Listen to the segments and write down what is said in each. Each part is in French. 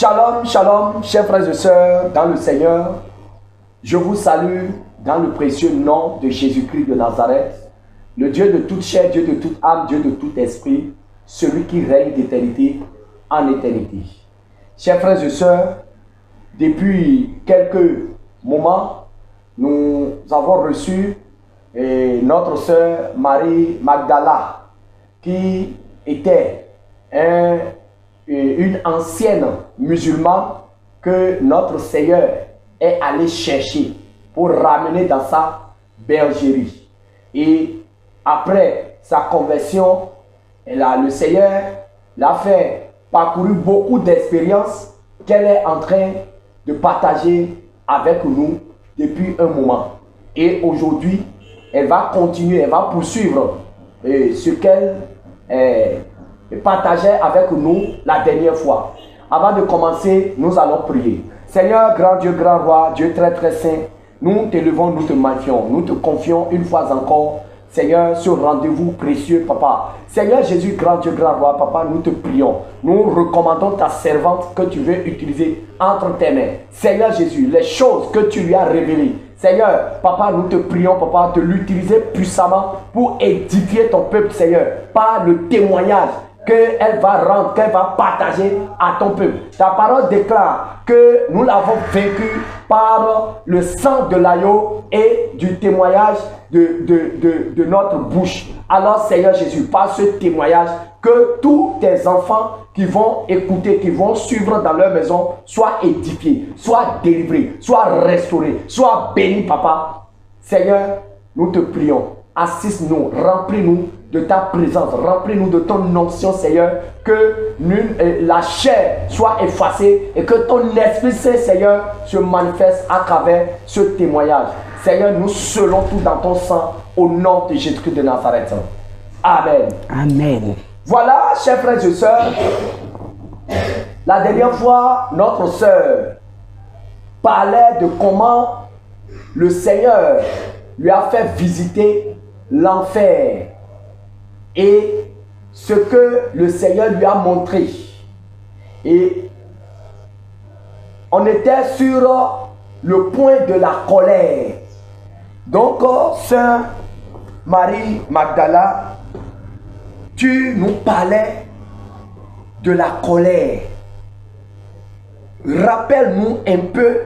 Shalom, shalom, chers frères et sœurs dans le Seigneur. Je vous salue dans le précieux nom de Jésus-Christ de Nazareth, le Dieu de toute chair, Dieu de toute âme, Dieu de tout esprit, celui qui règne d'éternité en éternité. Chers frères et sœurs, depuis quelques moments, nous avons reçu notre sœur Marie Magdala, qui était une ancienne musulmane que notre Seigneur est allé chercher pour ramener dans sa bergerie. Et après sa conversion, le Seigneur l'a fait parcourir beaucoup d'expériences qu'elle est en train de partager avec nous depuis un moment. Et aujourd'hui, elle va continuer, elle va poursuivre ce qu'elle partageait avec nous la dernière fois. Avant de commencer, nous allons prier. Seigneur, grand Dieu, grand roi, Dieu très très saint, nous t'élevons, nous te magnifions, nous te confions une fois encore, Seigneur, ce rendez-vous précieux, Papa. Seigneur Jésus, grand Dieu, grand roi, Papa, nous te prions. Nous recommandons ta servante que tu veux utiliser entre tes mains. Seigneur Jésus, les choses que tu lui as révélées, Seigneur, Papa, nous te prions, Papa, de l'utiliser puissamment pour édifier ton peuple, Seigneur, par le témoignage qu'elle va rendre, qu'elle va partager à ton peuple. Ta parole déclare que nous l'avons vaincu par le sang de l'agneau et du témoignage de notre bouche. Alors Seigneur Jésus, par ce témoignage, que tous tes enfants qui vont écouter, qui vont suivre dans leur maison, soient édifiés, soient délivrés, soient restaurés, soient bénis, Papa. Seigneur, nous te prions, assiste-nous, remplis-nous de ta présence, remplis-nous de ton onction, Seigneur, que la chair soit effacée et que ton Esprit Saint, Seigneur, se manifeste à travers ce témoignage. Seigneur, nous scellons tout dans ton sang au nom de Jésus-Christ de Nazareth. Amen. Amen. Voilà, chers frères et sœurs, la dernière fois, notre sœur parlait de comment le Seigneur lui a fait visiter l'enfer et ce que le Seigneur lui a montré. Et on était sur le point de la colère. Donc, Sœur Marie Magdala, tu nous parlais de la colère. Rappelle-nous un peu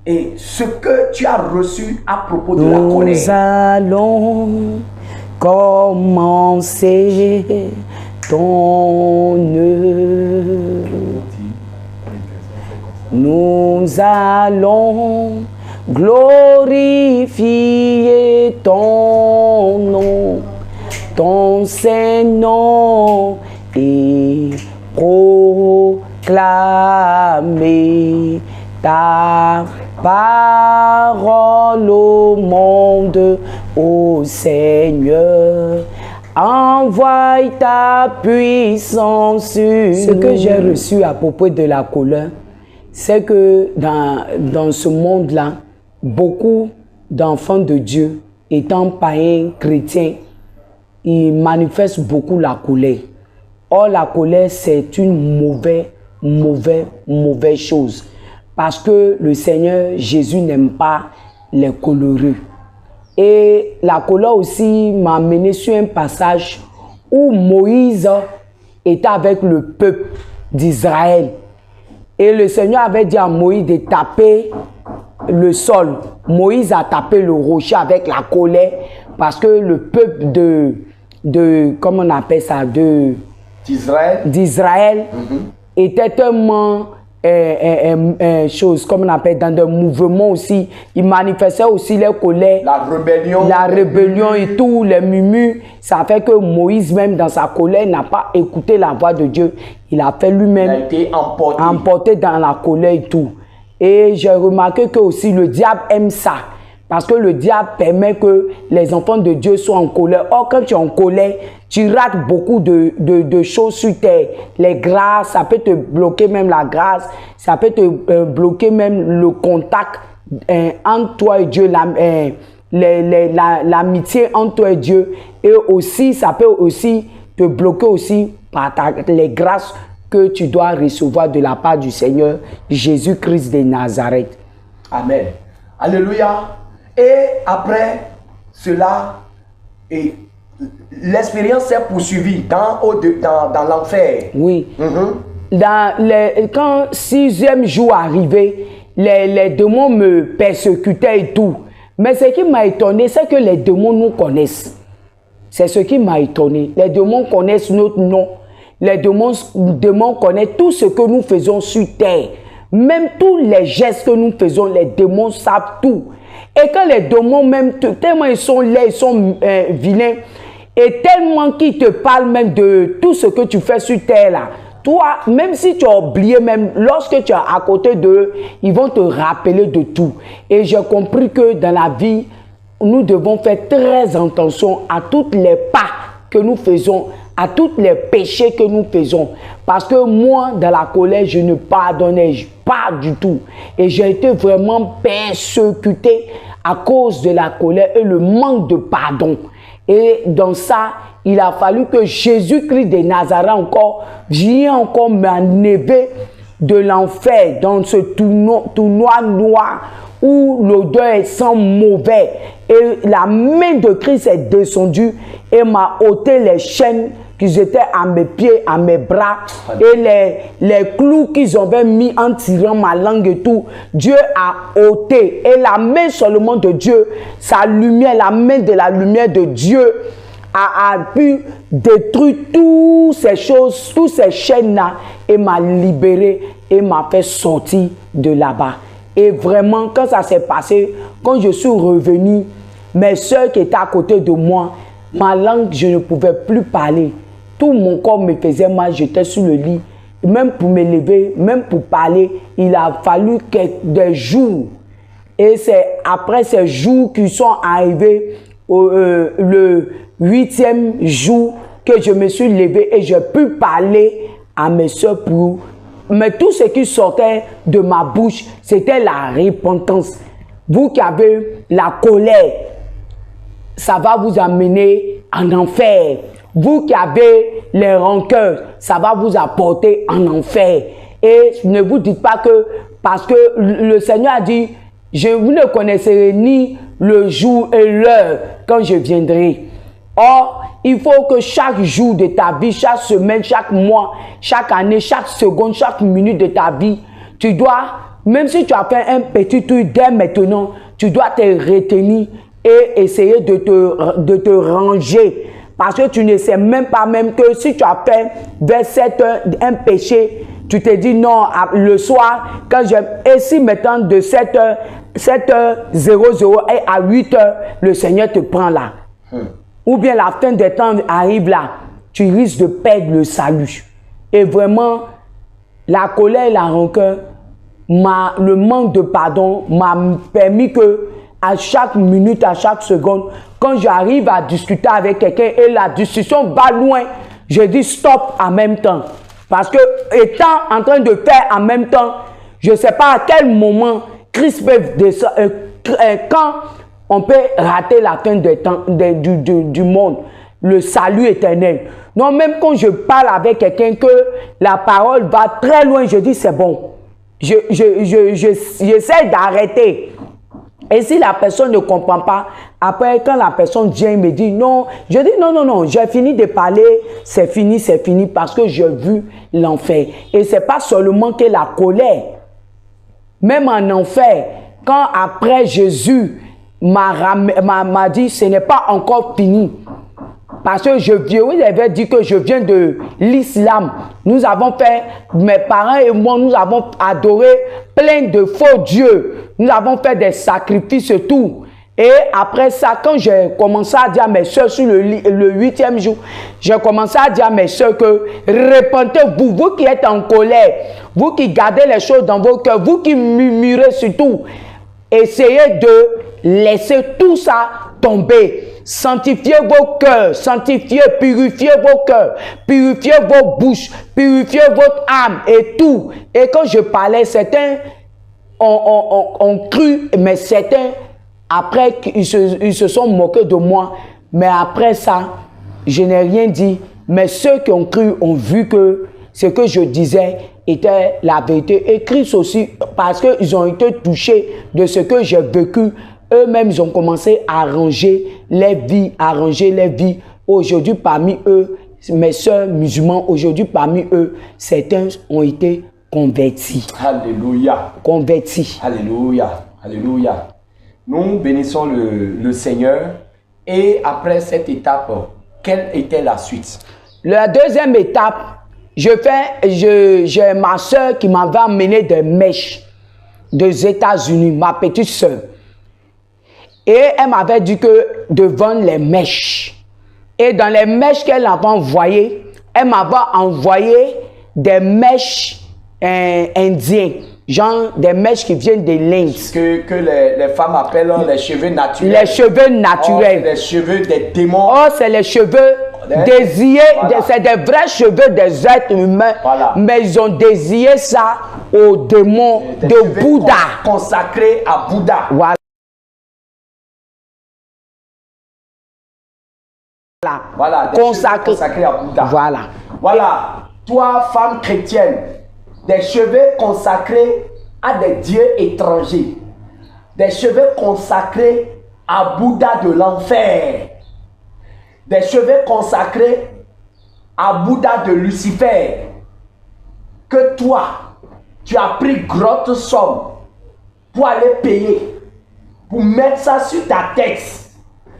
et ce que tu as reçu à propos de la colère. Nous allons commencer ton œuvre. Nous allons glorifier ton nom, ton Saint-Nom, et proclamer ta parole au monde, ô Seigneur. Envoie ta puissance. Ce que j'ai reçu à propos de la colère, c'est que dans ce monde-là, beaucoup d'enfants de Dieu, étant païens, chrétiens, ils manifestent beaucoup la colère. Or, la colère, c'est une mauvaise chose. Parce que le Seigneur Jésus n'aime pas les coléreux. Et la colère aussi m'a amené sur un passage où Moïse était avec le peuple d'Israël. Et le Seigneur avait dit à Moïse de taper le sol. Moïse a tapé le rocher avec la colère parce que le peuple comment on appelle ça, d'Israël était tellement chose, comme on appelle, dans des mouvements aussi. Ils manifestaient aussi leur colère. La rébellion et tout, les murmures. Ça fait que Moïse, même dans sa colère, n'a pas écouté la voix de Dieu. Il a fait lui-même. Il a été emporté dans la colère et tout. Et j'ai remarqué que aussi le diable aime ça. Parce que le diable permet que les enfants de Dieu soient en colère. Or, quand tu es en colère, tu rates beaucoup de choses sur terre. Les grâces, ça peut te bloquer même la grâce. Ça peut te bloquer même le contact entre toi et Dieu, l'amitié entre toi et Dieu. Et aussi, ça peut aussi te bloquer aussi par les grâces que tu dois recevoir de la part du Seigneur Jésus-Christ de Nazareth. Amen. Alléluia. Et après cela, l'expérience s'est poursuivie dans l'enfer. Oui. Quand 6e jour arrivé, les démons me persécutaient et tout. Mais ce qui m'a étonné, c'est que les démons nous connaissent. C'est ce qui m'a étonné. Les démons connaissent notre nom. Les démons connaissent tout ce que nous faisons sur terre. Même tous les gestes que nous faisons, les démons savent tout. Et quand les démons, même tellement ils sont laids, ils sont vilains, et tellement qu'ils te parlent même de tout ce que tu fais sur terre là, toi, même si tu as oublié, même lorsque tu es à côté d'eux, ils vont te rappeler de tout. Et j'ai compris que dans la vie, nous devons faire très attention à tous les pas que nous faisons, à tous les péchés que nous faisons. Parce que moi, dans la colère, je ne pardonnais pas du tout. Et j'ai été vraiment persécuté à cause de la colère et le manque de pardon. Et dans ça, il a fallu que Jésus-Christ de Nazareth encore vienne encore m'enlever de l'enfer dans ce tournoi noir où l'odeur sent mauvais. Et la main de Christ est descendue et m'a ôté les chaînes qui étaient à mes pieds, à mes bras, et les clous qu'ils avaient mis en tirant ma langue et tout. Dieu a ôté. Et la main seulement de Dieu, sa lumière, la main de la lumière de Dieu a pu détruire toutes ces choses, toutes ces chaînes-là, et m'a libéré et m'a fait sortir de là-bas. Et vraiment, quand ça s'est passé, quand je suis revenu, mes soeurs qui étaient à côté de moi, ma langue, je ne pouvais plus parler. Tout mon corps me faisait mal, j'étais sur le lit. Même pour me lever, même pour parler, il a fallu des jours. Et c'est après ces jours qui sont arrivés, le 8e jour, que je me suis levé et j'ai pu parler à mes soeurs pour... Mais tout ce qui sortait de ma bouche, c'était la repentance. Vous qui avez la colère, ça va vous amener en enfer. Vous qui avez les rancœurs, ça va vous apporter en enfer. Et ne vous dites pas que, parce que le Seigneur a dit, vous ne connaisserez ni le jour et l'heure quand je viendrai. Or, il faut que chaque jour de ta vie, chaque semaine, chaque mois, chaque année, chaque seconde, chaque minute de ta vie, tu dois, même si tu as fait un petit truc dès maintenant, tu dois te retenir et essayer de te ranger. Parce que tu ne sais même pas même que si tu as fait vers 7 heures un péché, tu te dis non, le soir, quand et si maintenant de 7h00 et à 8h, le Seigneur te prend là. Ou bien la fin des temps arrive là, tu risques de perdre le salut. Et vraiment, la colère et la rancœur, le manque de pardon m'a permis que à chaque minute, à chaque seconde, quand j'arrive à discuter avec quelqu'un et la discussion va loin, je dis stop en même temps. Parce que étant en train de faire en même temps, je ne sais pas à quel moment Christ peut descendre, quand on peut rater la fin des temps, du monde, le salut éternel. Non, même quand je parle avec quelqu'un que la parole va très loin, je dis c'est bon. J'essaie d'arrêter. Et si la personne ne comprend pas, après quand la personne vient me dit non, je dis non, j'ai fini de parler, c'est fini parce que j'ai vu l'enfer. Et c'est pas seulement que la colère, même en enfer, quand après Jésus m'a dit ce n'est pas encore fini. Parce que oui, j'avais dit que je viens de l'islam. Nous avons fait, mes parents et moi, nous avons adoré plein de faux dieux. Nous avons fait des sacrifices et tout. Et après ça, quand j'ai commencé à dire à mes soeurs sur le 8e jour, j'ai commencé à dire à mes soeurs que repentez-vous, vous qui êtes en colère, vous qui gardez les choses dans vos cœurs, vous qui murmurez surtout, essayez de laisser tout ça tomber. Sanctifiez vos cœurs, purifiez vos cœurs, purifiez vos bouches, purifiez votre âme et tout. Et quand je parlais, certains ont cru, mais certains, après, ils se sont moqués de moi. Mais après ça, je n'ai rien dit. Mais ceux qui ont cru ont vu que ce que je disais était la vérité. Et Christ aussi, parce qu'ils ont été touchés de ce que j'ai vécu. Eux-mêmes, ils ont commencé à arranger les vies, Aujourd'hui, parmi eux, mes soeurs musulmans, aujourd'hui, parmi eux, certains ont été convertis. Alléluia. Convertis. Alléluia. Alléluia. Nous bénissons le Seigneur. Et après cette étape, quelle était la suite? La deuxième étape, j'ai ma soeur qui m'avait amené des mèches des États-Unis, ma petite soeur. Et elle m'avait dit que de vendre les mèches. Et dans les mèches qu'elle avait envoyées, elle m'avait envoyé des mèches indiennes. Genre des mèches qui viennent de l'Inde. Que les femmes appellent les cheveux naturels. Les cheveux naturels. Oh, les cheveux des démons. Oh, c'est les cheveux désirés. Voilà. C'est des vrais cheveux des êtres humains. Voilà. Mais ils ont désiré ça aux démons de Bouddha. Consacrés à Bouddha. Voilà. Voilà, consacrés à Bouddha. Voilà. Voilà, toi, femme chrétienne, des cheveux consacrés à des dieux étrangers, des cheveux consacrés à Bouddha de l'enfer, des cheveux consacrés à Bouddha de Lucifer, que toi, tu as pris grosse somme pour aller payer, pour mettre ça sur ta tête.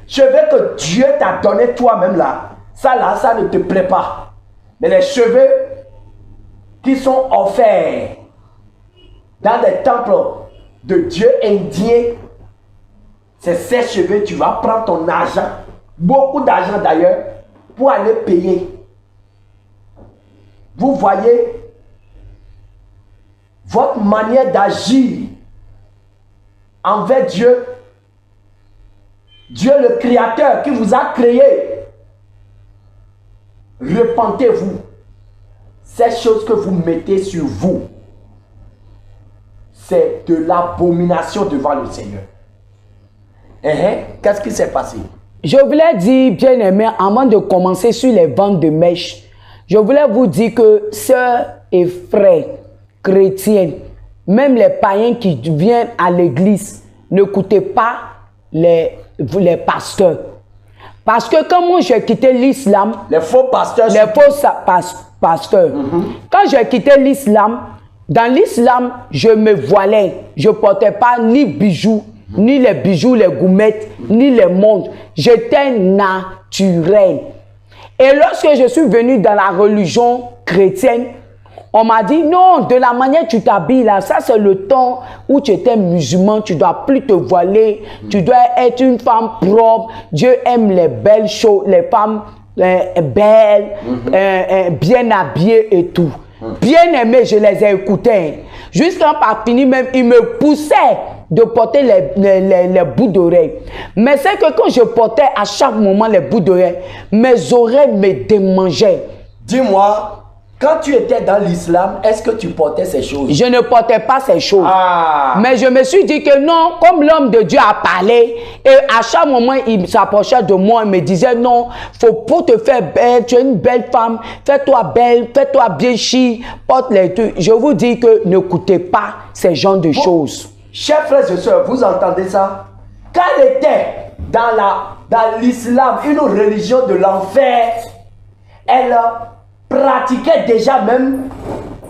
Cheveux que Dieu t'a donné toi-même là, ça ne te plaît pas. Mais les cheveux qui sont offerts dans des temples de Dieu indiens, c'est ces cheveux, tu vas prendre ton argent, beaucoup d'argent d'ailleurs, pour aller payer. Vous voyez votre manière d'agir envers Dieu. Dieu le Créateur qui vous a créé. Repentez-vous. Ces choses que vous mettez sur vous, c'est de l'abomination devant le Seigneur. Qu'est-ce qui s'est passé? Je voulais dire, bien aimé, avant de commencer sur les ventes de mèches, Je voulais vous dire que sœurs et frères chrétiens, même les païens qui viennent à l'église, n'écoutez pas les pasteurs. Parce que quand moi j'ai quitté l'islam, les faux pasteurs, pasteurs, quand j'ai quitté l'islam, dans l'islam, je me voilais, je ne portais pas ni bijoux, ni les bijoux, les goumettes, ni les montres. J'étais naturel. Et lorsque je suis venu dans la religion chrétienne, on m'a dit, non, de la manière que tu t'habilles là, ça c'est le temps où tu étais musulman, tu ne dois plus te voiler, tu dois être une femme propre. Dieu aime les belles choses, les femmes belles, bien habillées et tout. Bien aimées, je les ai écoutées. Jusqu'à par fini même, ils me poussaient de porter les bouts d'oreilles. Mais c'est que quand je portais à chaque moment les bouts d'oreilles, mes oreilles me démangeaient. Dis-moi, quand tu étais dans l'islam, est-ce que tu portais ces choses? Je ne portais pas ces choses. Mais je me suis dit que non, comme l'homme de Dieu a parlé, et à chaque moment, il s'approchait de moi et me disait non, pour te faire belle, tu es une belle femme, fais-toi belle, fais-toi bien chi, porte les trucs. Je vous dis que n'écoutez pas ces genres de choses. Chers frères et sœurs, vous entendez ça? Quand elle était dans l'islam, une religion de l'enfer, elle pratiquait déjà même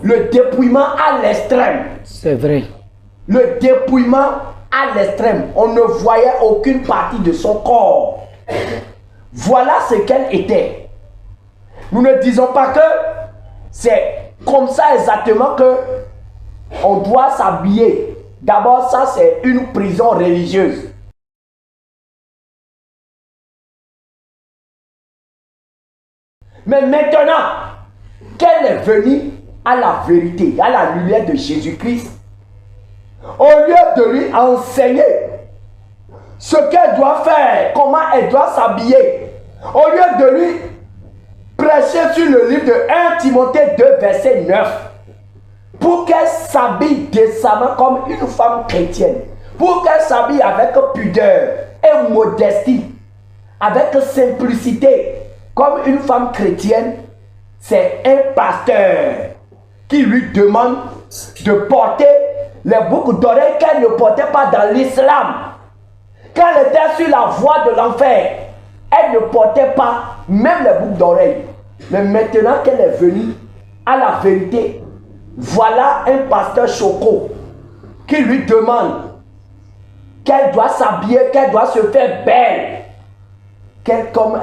le dépouillement à l'extrême. C'est vrai. Le dépouillement à l'extrême. On ne voyait aucune partie de son corps. Voilà ce qu'elle était. Nous ne disons pas que c'est comme ça exactement que on doit s'habiller. D'abord, ça c'est une prison religieuse. Mais maintenant qu'elle est venue à la vérité, à la lumière de Jésus-Christ, au lieu de lui enseigner ce qu'elle doit faire, comment elle doit s'habiller, au lieu de lui prêcher sur le livre de 1 Timothée 2, verset 9, pour qu'elle s'habille décemment comme une femme chrétienne, pour qu'elle s'habille avec pudeur et modestie, avec simplicité, comme une femme chrétienne, c'est un pasteur qui lui demande de porter les boucles d'oreilles qu'elle ne portait pas dans l'islam. Quand elle était sur la voie de l'enfer, elle ne portait pas même les boucles d'oreilles. Mais maintenant qu'elle est venue à la vérité, voilà un pasteur choco qui lui demande qu'elle doit s'habiller, qu'elle doit se faire belle, comme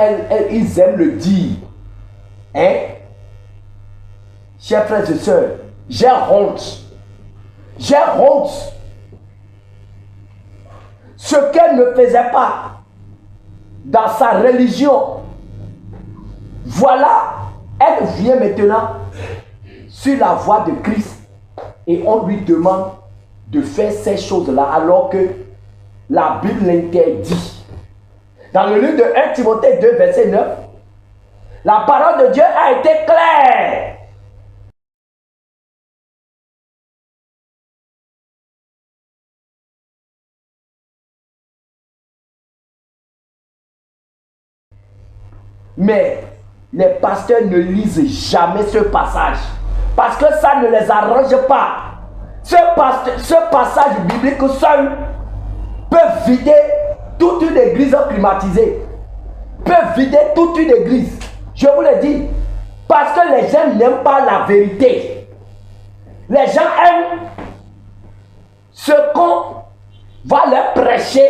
ils aiment le dire. Hein? Chers frères et sœurs, j'ai honte. J'ai honte. Ce qu'elle ne faisait pas dans sa religion, voilà, elle vient maintenant sur la voie de Christ et on lui demande de faire ces choses-là alors que la Bible l'interdit. Dans le livre de 1 Timothée 2, verset 9, la parole de Dieu a été claire. Mais les pasteurs ne lisent jamais ce passage parce que ça ne les arrange pas. Ce passage biblique seul peut vider toute une église climatisée, peut vider toute une église. Je vous le dis, parce que les gens n'aiment pas la vérité. Les gens aiment ce qu'on va leur prêcher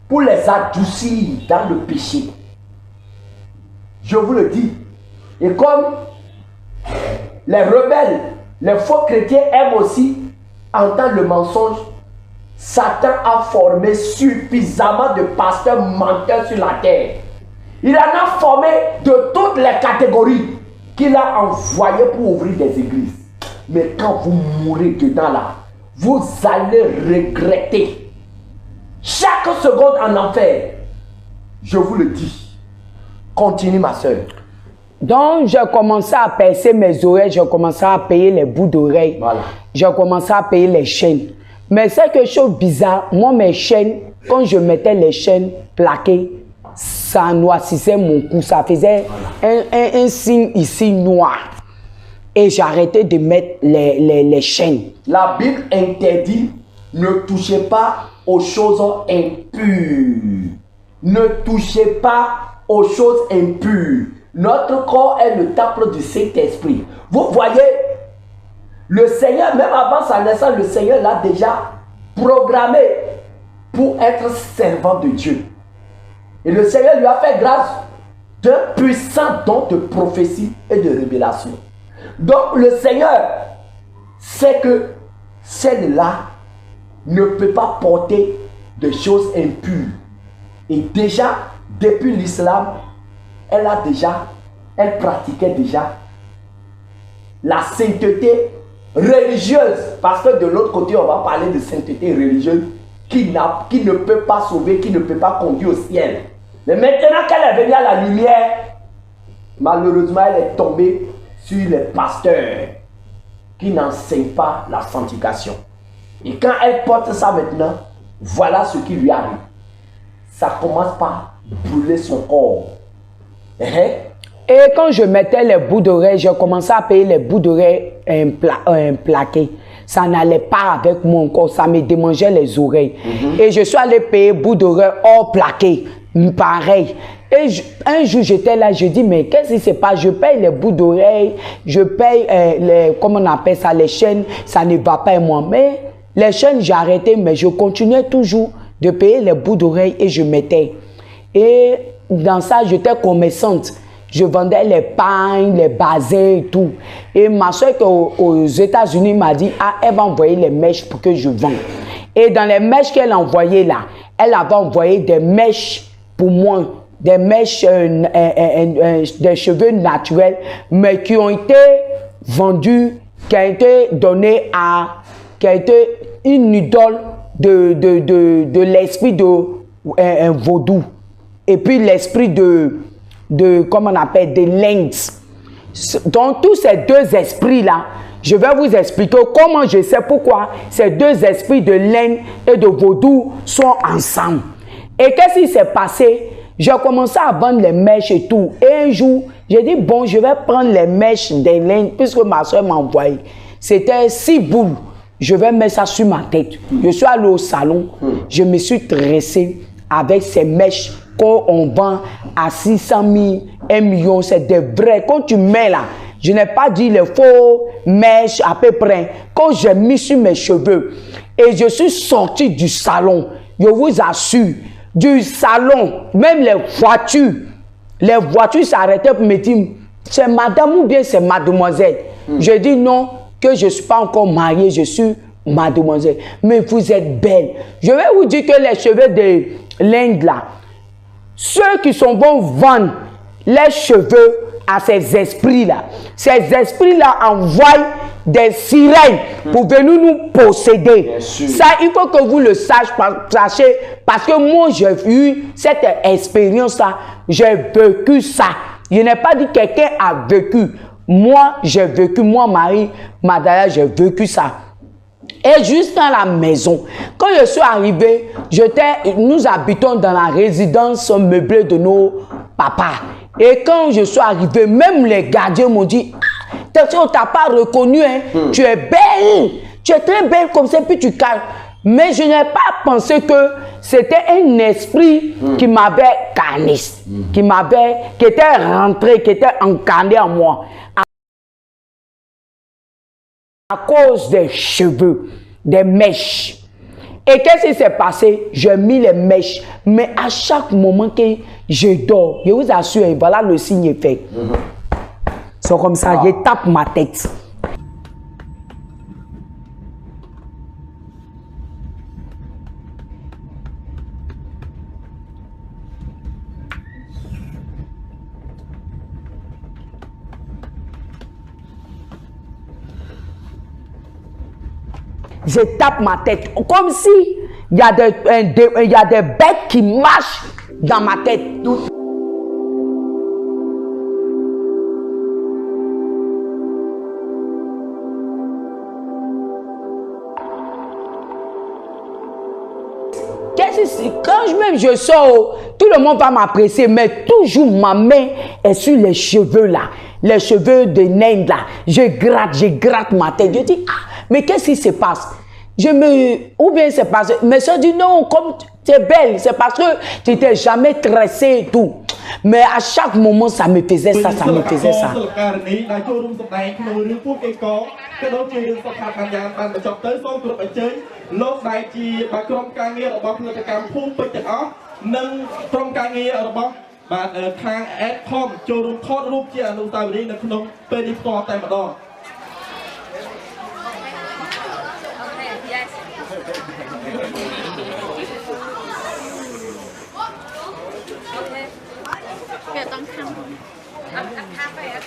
pour les adoucir dans le péché. Je vous le dis. Et comme les rebelles, les faux chrétiens aiment aussi entendre le mensonge, Satan a formé suffisamment de pasteurs menteurs sur la terre. Il en a formé de toutes les catégories qu'il a envoyées pour ouvrir des églises. Mais quand vous mourrez dedans là, vous allez regretter. Chaque seconde en enfer. Je vous le dis. Continue ma soeur. Donc, j'ai commencé à percer mes oreilles, j'ai commencé à payer les bouts d'oreilles. Voilà. J'ai commencé à payer les chaînes. Mais c'est quelque chose de bizarre. Moi, mes chaînes, quand je mettais les chaînes plaquées, ça noircissait mon cou, ça faisait un signe ici noir. Et j'arrêtais de mettre les chaînes. La Bible interdit, ne touchez pas aux choses impures. Ne touchez pas aux choses impures. Notre corps est le temple du Saint-Esprit. Vous voyez, le Seigneur, même avant sa naissance, le Seigneur l'a déjà programmé pour être servant de Dieu. Et le Seigneur lui a fait grâce d'un puissant don de prophétie et de révélation. Donc le Seigneur sait que celle-là ne peut pas porter de choses impures. Et déjà, depuis l'islam, elle pratiquait déjà la sainteté religieuse. Parce que de l'autre côté, on va parler de sainteté religieuse qui ne peut pas sauver, qui ne peut pas conduire au ciel. Mais maintenant qu'elle est venue à la lumière, malheureusement, elle est tombée sur les pasteurs qui n'enseignent pas la sanctification. Et quand elle porte ça maintenant, voilà ce qui lui arrive. Ça commence par brûler son corps. Et quand je mettais les bouts d'oreilles, je commençais à payer les bouts d'oreilles plaqués. Ça n'allait pas avec mon corps, ça me démangeait les oreilles. Et je suis allé payer bouts d'oreilles hors plaqués, pareil. Et un jour, j'étais là, je dis, mais qu'est-ce qui se passe? Je paye les bouts d'oreilles, je paye, comment on appelle ça, les chaînes, ça ne va pas, moi. Mais les chaînes, j'ai arrêté, mais je continuais toujours de payer les bouts d'oreilles et je mettais. Et dans ça, j'étais commerçante. Je vendais les pagnes, les basins et tout. Et ma soeur qui est aux États-Unis m'a dit, ah, elle va envoyer les mèches pour que je vende. Et dans les mèches qu'elle a envoyées là, elle avait envoyé des mèches pour moi, des mèches, des cheveux naturels, mais qui ont été vendus, qui ont été donnés qui a été une idole de l'esprit de vaudou. Et puis l'esprit comment on appelle, de lynx. Donc tous ces deux esprits-là, je vais vous expliquer comment je sais pourquoi ces deux esprits de lynx et de vaudou sont ensemble. Et qu'est-ce qui s'est passé? J'ai commencé à vendre les mèches et tout. Et un jour, j'ai dit, bon, je vais prendre les mèches des lynx, puisque ma soeur m'a envoyé. C'était 6 boules. Je vais mettre ça sur ma tête. Je suis allé au salon, je me suis tressé avec ces mèches qu'on vend à 600 000, 1 million, c'est des vrais. Quand tu mets là, je n'ai pas dit les faux mèches à peu près. Quand j'ai mis sur mes cheveux et je suis sorti du salon, je vous assure, du salon, même les voitures s'arrêtaient pour me dire, c'est madame ou bien c'est mademoiselle. Je dis non, que je ne suis pas encore mariée, je suis mademoiselle. Mais vous êtes belle. Je vais vous dire que les cheveux de l'Inde là, ceux qui sont bons vendent les cheveux à ces esprits-là. Ces esprits-là envoient des sirènes pour venir nous posséder. Ça, il faut que vous le sachiez parce que moi, j'ai eu cette expérience-là. J'ai vécu ça. Je n'ai pas dit que quelqu'un a vécu. Moi, j'ai vécu. Moi, Marie, Madala, j'ai vécu ça. Et juste dans la maison, quand je suis arrivé, nous habitons dans la résidence meublée de nos papas. Et quand je suis arrivé, même les gardiens m'ont dit, on t'a pas reconnu, hein? Tu es belle, tu es très belle comme ça, puis tu calmes. Mais je n'ai pas pensé que c'était un esprit qui m'avait carné, qui était rentré, qui était incarné en moi. À cause des cheveux, des mèches. Et qu'est-ce qui s'est passé? J'ai mis les mèches. Mais à chaque moment que je dors, je vous assure, voilà le signe est fait. C'est comme ça, je tape ma tête. Je tape ma tête. Comme si il y a des bêtes qui marchent dans ma tête. quand même je sors, tout le monde va m'apprécier, mais toujours ma main est sur les cheveux là, les cheveux de naine là. Je gratte ma tête. Je dis, ah, mais qu'est-ce qui se passe? Ou bien c'est parce que mes soeurs disent non, comme tu es belle, c'est parce que tu n'étais jamais tressée et tout. Mais à chaque moment, ça me faisait ça, ça me faisait ça.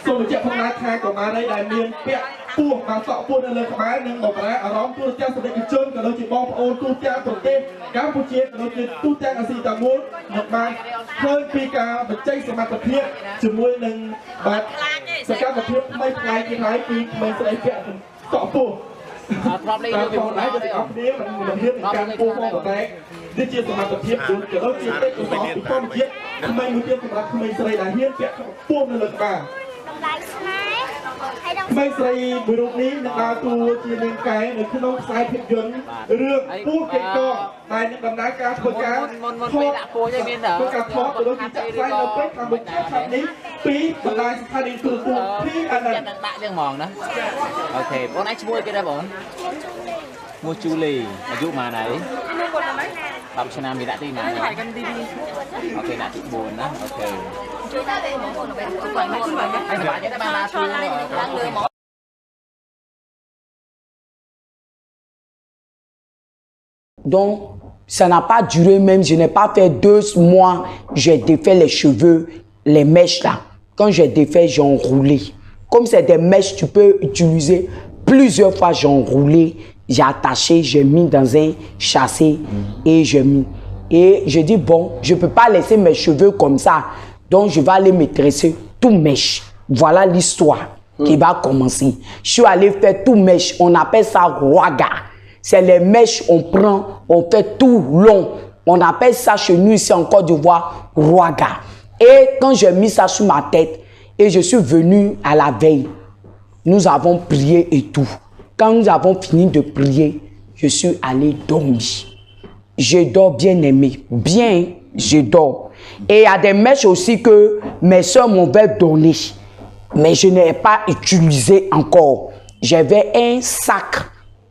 Số lượng phong lá khai của má đây đại miền bẹt buộc mà sọ buộc lên lời má nâng một lá ở đó tu cha sẽ được chân cả đôi chỉ bom ôn tu cha tổ tiên Campuchia cả đôi chỉ tu cha ở gì ta muốn một bài hơn pika vật chơi sẽ mặt tập hiện chỉ môi nâng bát sẽ các vật hiện mấy ngày cái thái thì mình sẽ lấy bẹt sọ buộc ta còn lái cho cái áoนี้มันhiệnการปูphong của tay đi chia sẽ mặt tập hiện được cả đôi chỉ tết của sọ bị phong hiệnไม่รู้เรื่องของไม่ใส่ได้เหี้ยแกะปูนเลยป่ะไม่ใส่บริษัทนี้นาตัวจีนไก่หรือขนมสายผิดยนต์เรื่องปูเก่งก็ในดำน้ำการโคจรทอดตัวการทอดตัวที่จะใส่เราไปทำบุญครั้งนี้ปีบรรดาสถานีตัวที่อันนั้น เรื่องมองนะโอเคพวกนั้นช่วยกันได้บ่มัวจูลีอายุมาไหนตามชนะมีหน้าที่มาถ่ายกันดีๆโอเคหน้าที่บุญนะโอเคไอ้สบายจะได้มาลาตัวล้างเลยหมอ Donc, ça n'a pas duré même, je n'ai pas fait 2 mois, j'ai défait les cheveux, les mèches là. Quand j'ai défait, j'ai enroulé. Comme c'est des mèches, tu peux utiliser plusieurs fois, j'ai enroulé, j'ai attaché, j'ai mis dans un châssis et j'ai mis. Et je dis, bon, je ne peux pas laisser mes cheveux comme ça. Donc, je vais aller me tresser tout mèche. Voilà l'histoire qui va commencer. Je suis allé faire tout mèche. On appelle ça Rouaga. C'est les mèches, on prend, on fait tout long. On appelle ça chez nous ici en Côte d'Ivoire, Rouaga. Et quand j'ai mis ça sur ma tête, et je suis venu à la veille, nous avons prié et tout. Quand nous avons fini de prier, je suis allé dormir. Je dors bien aimé. Bien, je dors. Et il y a des mèches aussi que mes soeurs m'avaient donné. Mais je n'ai pas utilisé encore. J'avais un sac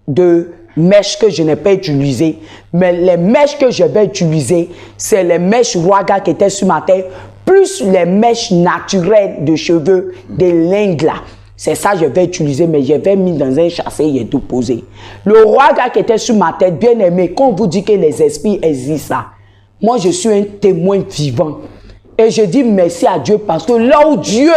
de mèches que je n'ai pas utilisé. Mais les mèches que je vais utiliser, c'est les mèches Rouaga qui étaient sur ma tête, plus les mèches naturelles de cheveux de l'Inde là. C'est ça que je vais utiliser, mais je vais mis dans un châssis et tout posé. Le Rouaga qui était sur ma tête, bien aimé, quand on vous dit que les esprits existent là, moi je suis un témoin vivant. Et je dis merci à Dieu parce que là où Dieu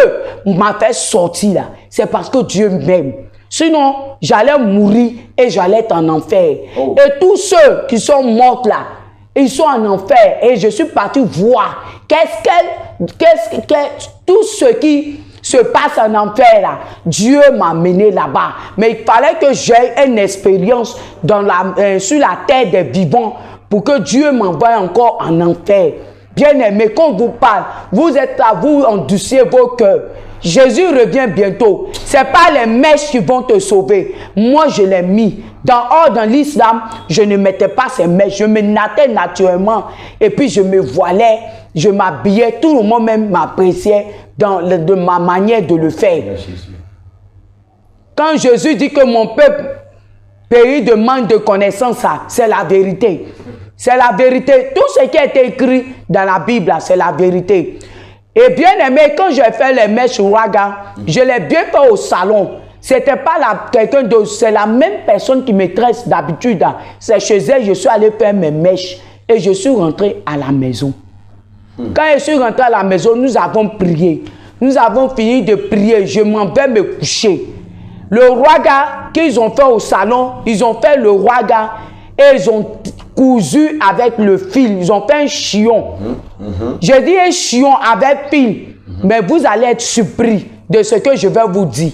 m'a fait sortir là, c'est parce que Dieu m'aime. Sinon, j'allais mourir et j'allais être en enfer. Oh. Et tous ceux qui sont morts là, ils sont en enfer. Et je suis parti voir tout ce qui se passe en enfer là. Dieu m'a mené là-bas. Mais il fallait que j'aie une expérience sur la terre des vivants pour que Dieu m'envoie encore en enfer. Bien aimé, quand on vous parle, vous êtes là, vous endurcissez vos cœurs. Jésus revient bientôt. Ce n'est pas les mèches qui vont te sauver. Moi, je l'ai mis. Dans l'islam, je ne mettais pas ces mèches. Je me nattais naturellement. Et puis, je me voilais. Je m'habillais. Tout le monde même m'appréciait de ma manière de le faire. Quand Jésus dit que mon peuple périt de manque de connaissance, c'est la vérité. C'est la vérité. Tout ce qui a été écrit dans la Bible, c'est la vérité. Et bien aimé, quand j'ai fait les mèches Rouaga, je l'ai bien fait au salon. C'était pas quelqu'un d'autre, c'est la même personne qui me tresse d'habitude. C'est chez elle, je suis allé faire mes mèches et je suis rentré à la maison. Quand je suis rentré à la maison, nous avons prié. Nous avons fini de prier, je m'en vais me coucher. Le Rouaga qu'ils ont fait au salon, ils ont fait le Rouaga et ils ont cousu avec le fil. Ils ont fait un chillon. J'ai dit un chillon avec fil. Mais vous allez être surpris de ce que je vais vous dire.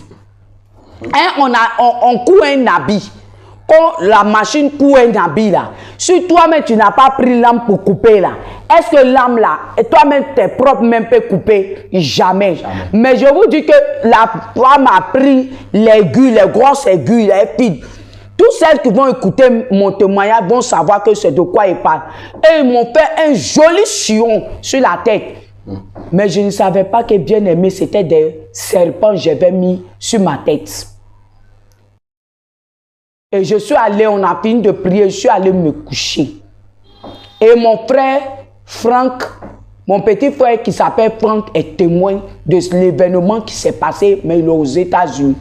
On coud un habit. quand la machine coupe un habit là, si toi-même tu n'as pas pris l'âme pour couper là, est-ce que l'âme là, et toi-même tes propres mains peuvent couper? Jamais. Mais je vous dis que la femme a pris l'aiguille, les grosses aiguilles, les filles. Toutes celles qui vont écouter mon témoignage vont savoir que c'est de quoi ils parlent. Et ils m'ont fait un joli sillon sur la tête. Mais je ne savais pas que bien aimé, c'était des serpents que j'avais mis sur ma tête. Et je suis allé, on a fini de prier, je suis allé me coucher. Et mon frère, Franck, mon petit frère qui s'appelle Franck, est témoin de l'événement qui s'est passé, mais il est aux États-Unis.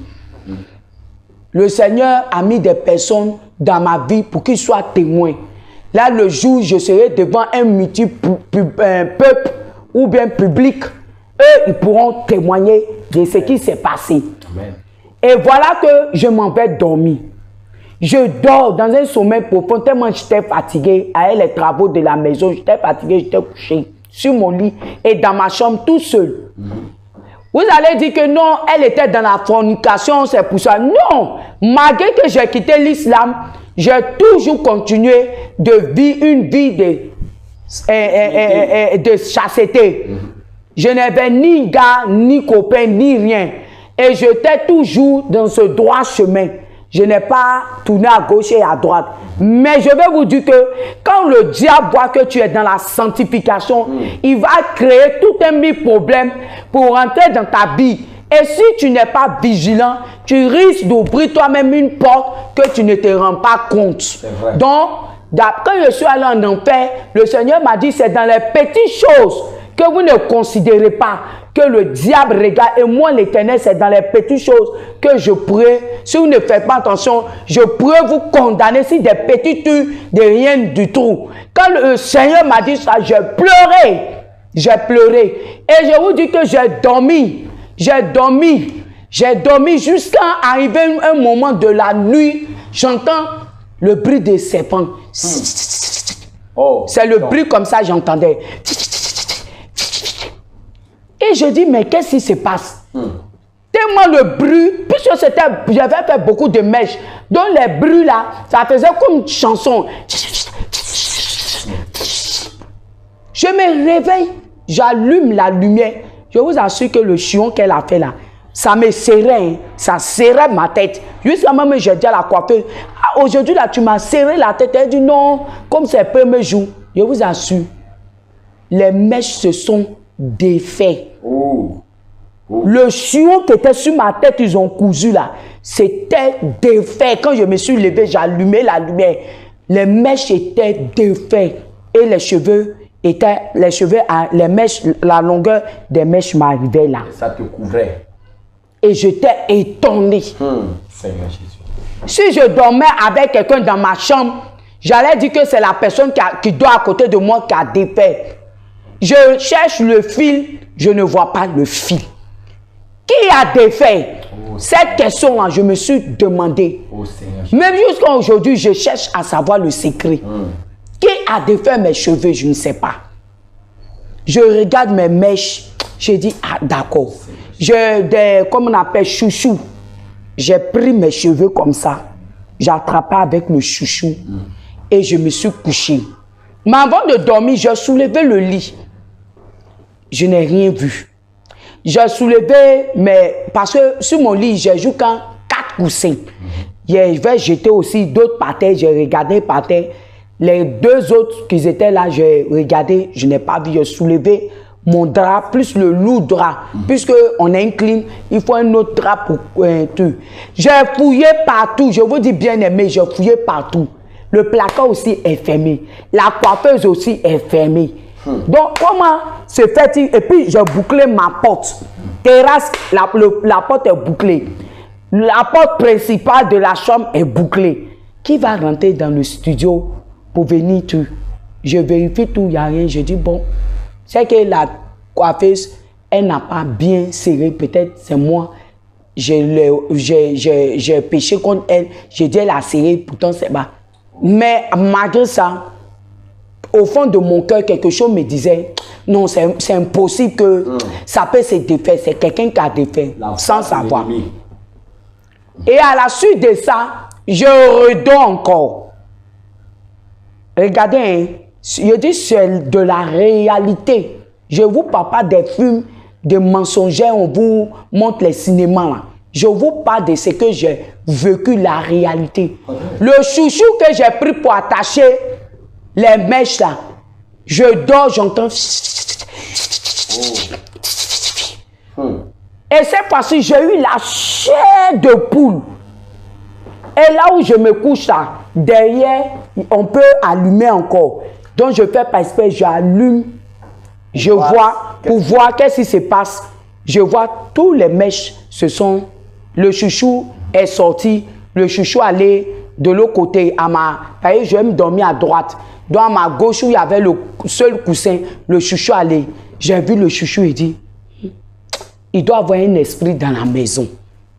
Le Seigneur a mis des personnes dans ma vie pour qu'ils soient témoins. Là, le jour où je serai devant un peuple ou bien public, eux, ils pourront témoigner de ce qui s'est passé. Amen. Et voilà que je m'en vais dormir. Je dors dans un sommeil profond, tellement j'étais fatigué avec les travaux de la maison. J'étais fatigué, j'étais couché sur mon lit et dans ma chambre tout seul. Vous allez dire que non, elle était dans la fornication, c'est pour ça. Non, malgré que j'ai quitté l'islam, j'ai toujours continué de vivre une vie de chasteté. Je n'avais ni gars, ni copain, ni rien. Et j'étais toujours dans ce droit chemin. Je n'ai pas tourné à gauche et à droite. Mais je vais vous dire que quand le diable voit que tu es dans la sanctification, il va créer tout un problème pour rentrer dans ta vie. Et si tu n'es pas vigilant, tu risques d'ouvrir toi-même une porte que tu ne te rends pas compte. Donc, quand je suis allé en enfer, le Seigneur m'a dit, c'est dans les petites choses que vous ne considérez pas que le diable regarde. Et moi, l'Éternel, c'est dans les petites choses que je pourrais, si vous ne faites pas attention, je pourrais vous condamner si des petites trucs, de rien du tout. Quand le Seigneur m'a dit ça, j'ai pleuré. J'ai pleuré. Et je vous dis que j'ai dormi. J'ai dormi jusqu'à arriver un moment de la nuit. J'entends le bruit des serpents. C'est le bruit comme ça, j'entendais. Et je dis, mais qu'est-ce qui se passe? Tellement le bruit, puisque j'avais fait beaucoup de mèches, donc les bruits là, ça faisait comme une chanson. Je me réveille, j'allume la lumière. Je vous assure que le chion qu'elle a fait là, ça me serrait, hein, ça serrait ma tête. Jusqu'à même, j'ai dit à la coiffeuse, ah, aujourd'hui là, tu m'as serré la tête. Elle dit non, comme c'est le premier jour. Je vous assure, les mèches se sont défaits. Le chiot qui était sur ma tête, ils ont cousu là, c'était défait. Quand je me suis levé, j'ai allumé la lumière. Les mèches étaient défaits. Et les cheveux étaient, les mèches, la longueur des mèches m'arrivait là. Et ça te couvrait. Et j'étais étonné. Seigneur Jésus. Si je dormais avec quelqu'un dans ma chambre, j'allais dire que c'est la personne qui dort à côté de moi qui a défait. Je cherche le fil, je ne vois pas le fil. Qui a défait? Cette question-là, je me suis demandé. Même jusqu'à aujourd'hui, je cherche à savoir le secret. Qui a défait mes cheveux? Je ne sais pas. Je regarde mes mèches. Je dis, ah d'accord. Comme on appelle chouchou. J'ai pris mes cheveux comme ça. J'ai attrapé avec le chouchou. Et je me suis couché. Mais avant de dormir, j'ai soulevé le lit. Je n'ai rien vu. J'ai soulevé, mais parce que sur mon lit, j'ai joué quand 4 coussins. Je vais jeter aussi d'autres par terre. J'ai regardé par terre. Les 2 autres qui étaient là, j'ai regardé, je n'ai pas vu. J'ai soulevé mon drap plus le lourd drap. Puisque on incline, il faut un autre drap pour tout. J'ai fouillé partout. Je vous dis bien aimé, j'ai fouillé partout. Le placard aussi est fermé. La coiffeuse aussi est fermée. Donc, comment se fait-il? Et puis, j'ai bouclé ma porte. Terrasse, la porte est bouclée. La porte principale de la chambre est bouclée. Qui va rentrer dans le studio pour venir tout? Je vérifie tout, il n'y a rien. Je dis, bon, c'est que la coiffeuse, elle n'a pas bien serré. Peut-être c'est moi. J'ai péché contre elle. J'ai dit, elle a serré, pourtant c'est bas. Mais malgré ça, au fond de mon cœur, quelque chose me disait, non, c'est impossible que ça peut se défaire. C'est quelqu'un qui a défait, sans savoir. Et à la suite de ça, je redors encore. Regardez, hein, je dis c'est de la réalité. Je vous parle pas des films, des mensongers, on vous montre les cinémas là. Je vous parle de ce que j'ai vécu, la réalité. Le chouchou que j'ai pris pour attacher les mèches là, je dors, j'entends. Et cette fois-ci, j'ai eu la chair de poule. Et là où je me couche là, derrière, on peut allumer encore. Donc je fais par espèce, j'allume, je vois, pour voir qu'est-ce qui se passe. Je vois tous les mèches, ce sont, le chouchou est sorti, le chouchou allait de l'autre côté, à ma, je vais me dormir à droite. Donc à ma gauche où il y avait le seul coussin, le chouchou allait. J'ai vu le chouchou et dit, il doit avoir un esprit dans la maison.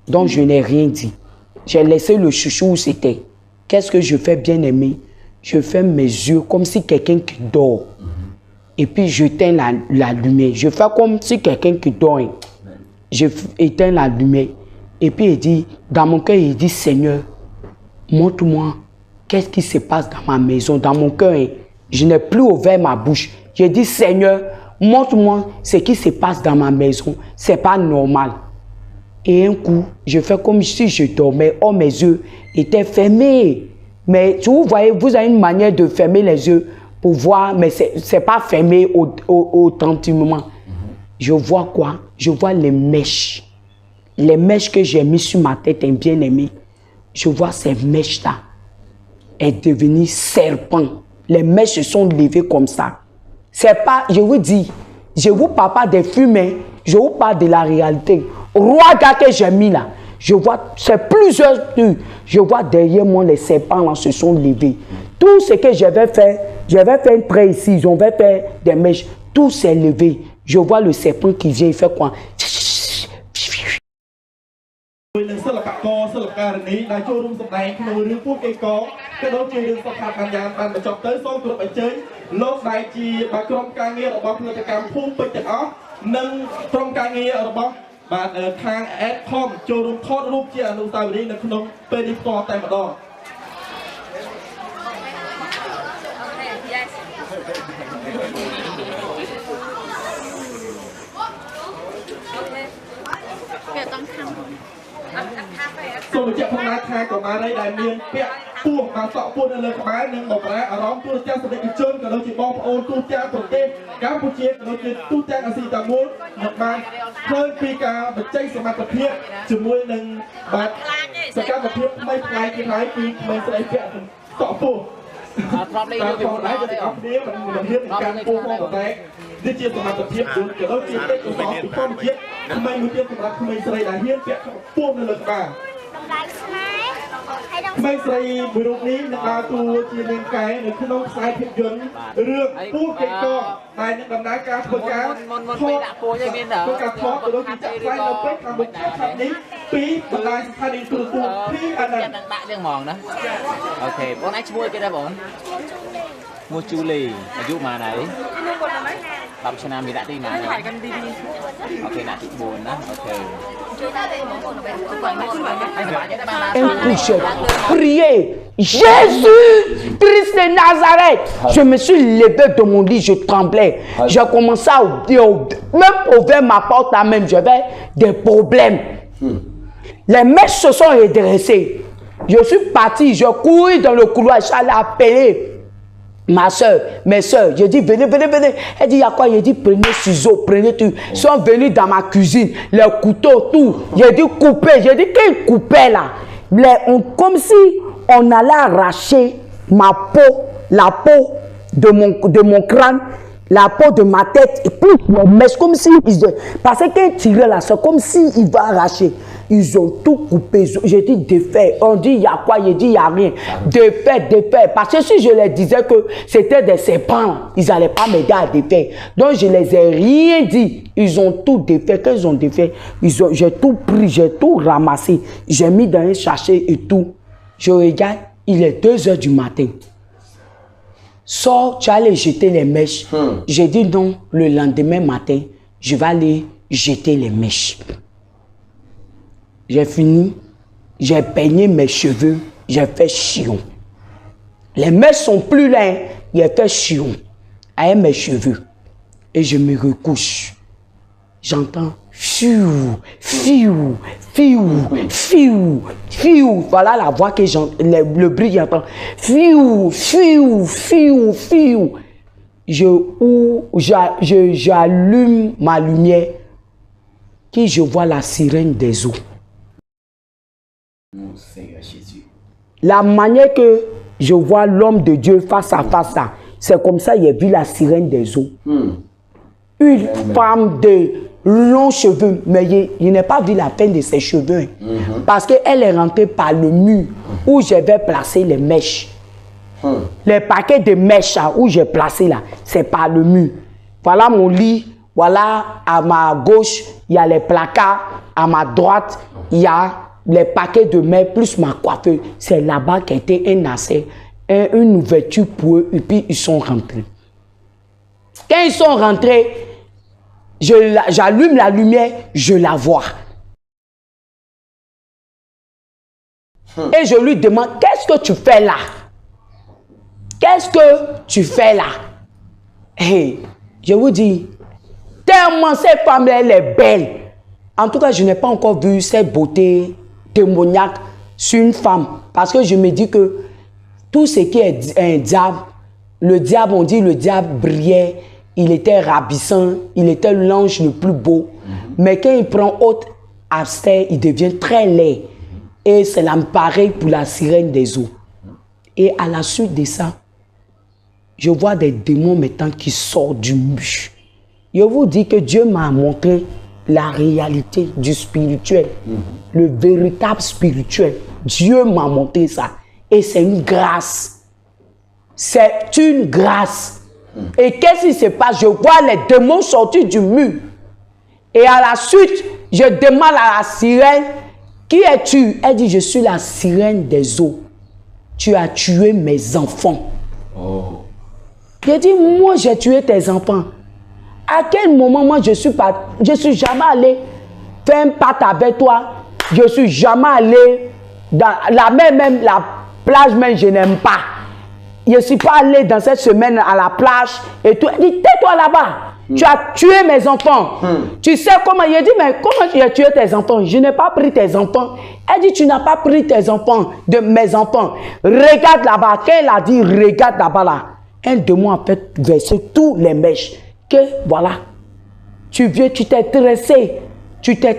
Donc je n'ai rien dit. J'ai laissé le chouchou où c'était. Qu'est-ce que je fais, bien aimé? Je ferme mes yeux comme si quelqu'un qui dort. Et puis j'éteins la lumière. Je fais comme si quelqu'un qui dort. Je éteins la lumière. Et puis il dit, dans mon cœur, il dit, Seigneur, montre-moi qu'est-ce qui se passe dans ma maison, dans mon cœur. Je n'ai plus ouvert ma bouche. J'ai dit, Seigneur, montre-moi ce qui se passe dans ma maison. C'est pas normal. Et un coup, je fais comme si je dormais. Oh, mes yeux étaient fermés. Mais vous voyez, vous avez une manière de fermer les yeux pour voir, mais ce n'est pas fermé authentiquement. Je vois quoi? Je vois les mèches. Les mèches que j'ai mis sur ma tête, un bien-aimé. Je vois ces mèches-là. Elles sont devenues serpents. Les mèches se sont levées comme ça. C'est pas, je vous dis, je ne vous parle pas des fumées, je vous parle de la réalité. Regarde que j'ai mis là. Je vois, c'est plusieurs trucs. Je vois derrière moi, les serpents là se sont levés. Tout ce que j'avais fait un trait ici, ils ont fait des mèches. Tout s'est levé. Je vois le serpent qui vient, il fait quoi? Số lượng phong nát khai của bà đây đại miền bẹt buộc bà sọ buộc lên lời khám nâng một bà ở đó tôi cha sẽ định chân cả đôi chị bom ôn tu cha tổ tiên Campuchia cả đôi chị tu cha ở gì ta muốn một bàn hơi pika bật chay sẽ mặt tập hiện chỉ môi nâng bạt sẽ các tập hiện mấy ngày cái thái thì mình sẽ lấy bẹt sọ buộc ta còn lại cho thì ốc đĩa mình hiện càng buộc một cái đi chia sẻ mặt tập hiện đúng cả đôi chị tết của sọ thì không chiết mình muốn chia sẻ mặt mình sẽ lấy đại hiện bẹt buộc lên lời bàไม่ใช่บริษัทนี้นะครับตัวจีนไก่หรือขนมสายผิดยนต์เรื่องผู้เก่งก็ในดำน้ำการทำการทอดการทอดโดยที่จะใช้เราไปทำบุญทำนี้ปีบรรลัยสถานีตัวที่อันนั้น ยังมองนะโอเคบนไอ้ช่วยกันได้บ่มัวจูลีอายุมาไหนตามชนะมีได้ที่มาโอเคนะที่บุญนะโอเคUn coup, j'ai prié. Jésus, Christ de Nazareth. Je me suis levé de mon lit, je tremblais. J'ai commencé à même ouvrir ma porte à même, j'avais des problèmes. Les mèches se sont redressées. Je suis parti, je cours dans le couloir, j'allais appeler ma soeur, mes soeurs. J'ai dit, venez, venez, venez. Elle dit, il y a quoi? J'ai dit, prenez ciseaux, prenez tout. Ils sont venus dans ma cuisine, les couteaux, tout. J'ai dit, coupez. J'ai dit, qu'ils coupaient là? Comme si on allait arracher ma peau, la peau de mon crâne, la peau de ma tête, et puis mais c'est comme si, parce qu'ils tiraient là, c'est comme s'ils vont arracher. Ils ont tout coupé. J'ai dit défait. On dit il y a quoi? J'ai dit il n'y a rien. Défait, défait. Parce que si je leur disais que c'était des serpents, ils n'allaient pas m'aider à défaire. Donc je les ai rien dit. Ils ont tout défait. Quand ils ont défait, j'ai tout pris, j'ai tout ramassé. J'ai mis dans un sachet et tout. Je regarde, il est 2 h du matin. Sors, tu vas aller jeter les mèches. J'ai dit non, le lendemain matin, je vais aller jeter les mèches. J'ai fini, j'ai peigné mes cheveux, j'ai fait chion. Les mèches sont plus là, j'ai fait chion avec mes cheveux. Et je me recouche. J'entends fiou, fiou, fiou, fiou, fiou. Voilà la voix que j'entends, le bruit que j'entends. Fiou, fiou, fiou, fiou. J'allume ma lumière, qui je vois la sirène des eaux. Mon Seigneur Jésus. La manière que je vois l'homme de Dieu face à face, c'est comme ça j'ai vu la sirène des eaux. Une femme de longs cheveux, mais je n'ai pas vu la fin de ses cheveux. Parce qu'elle est rentrée par le mur où j'avais placé les mèches. Les paquets de mèches où j'ai placé là, c'est par le mur. Voilà mon lit, voilà à ma gauche, il y a les placards, à ma droite, il y a les paquets de mèches plus ma coiffeuse. C'est là-bas qu'était un nacet, une ouverture pour eux, et puis ils sont rentrés. Quand ils sont rentrés, j'allume la lumière, je la vois. Et je lui demande, qu'est-ce que tu fais là? Qu'est-ce que tu fais là? Et je vous dis, tellement cette femme elle est belle. En tout cas, je n'ai pas encore vu cette beauté démoniaque sur une femme. Parce que je me dis que tout ce qui est un diable, le diable, on dit le diable brillait, il était ravissant, il était l'ange le plus beau. Mais quand il prend haute aspect, il devient très laid. Et c'est la pareil pour la sirène des eaux. Et à la suite de ça, je vois des démons maintenant qui sortent du mur. Je vous dis que Dieu m'a montré la réalité du spirituel, le véritable spirituel. Dieu m'a montré ça. Et c'est une grâce. C'est une grâce. Et qu'est-ce qui se passe? Je vois les démons sortir du mur. Et à la suite, je demande à la sirène, qui es-tu? Elle dit, je suis la sirène des eaux. Tu as tué mes enfants. Oh. J'ai dit, moi j'ai tué tes enfants. À quel moment moi je suis jamais allé faire un pacte avec toi. Je suis jamais allé dans la mer, même la plage, même je n'aime pas. Je ne suis pas allé dans cette semaine à la plage et tout. Elle dit, tais-toi là-bas. Tu as tué mes enfants. Tu sais comment? Il dit, mais comment tu as tué tes enfants? Je n'ai pas pris tes enfants. Elle dit, tu n'as pas pris tes enfants, de mes enfants. Regarde là-bas. Quand elle a dit, regarde là-bas là, un démon a fait verser tous les mèches. Que voilà, tu viens, tu t'es tressé, tu as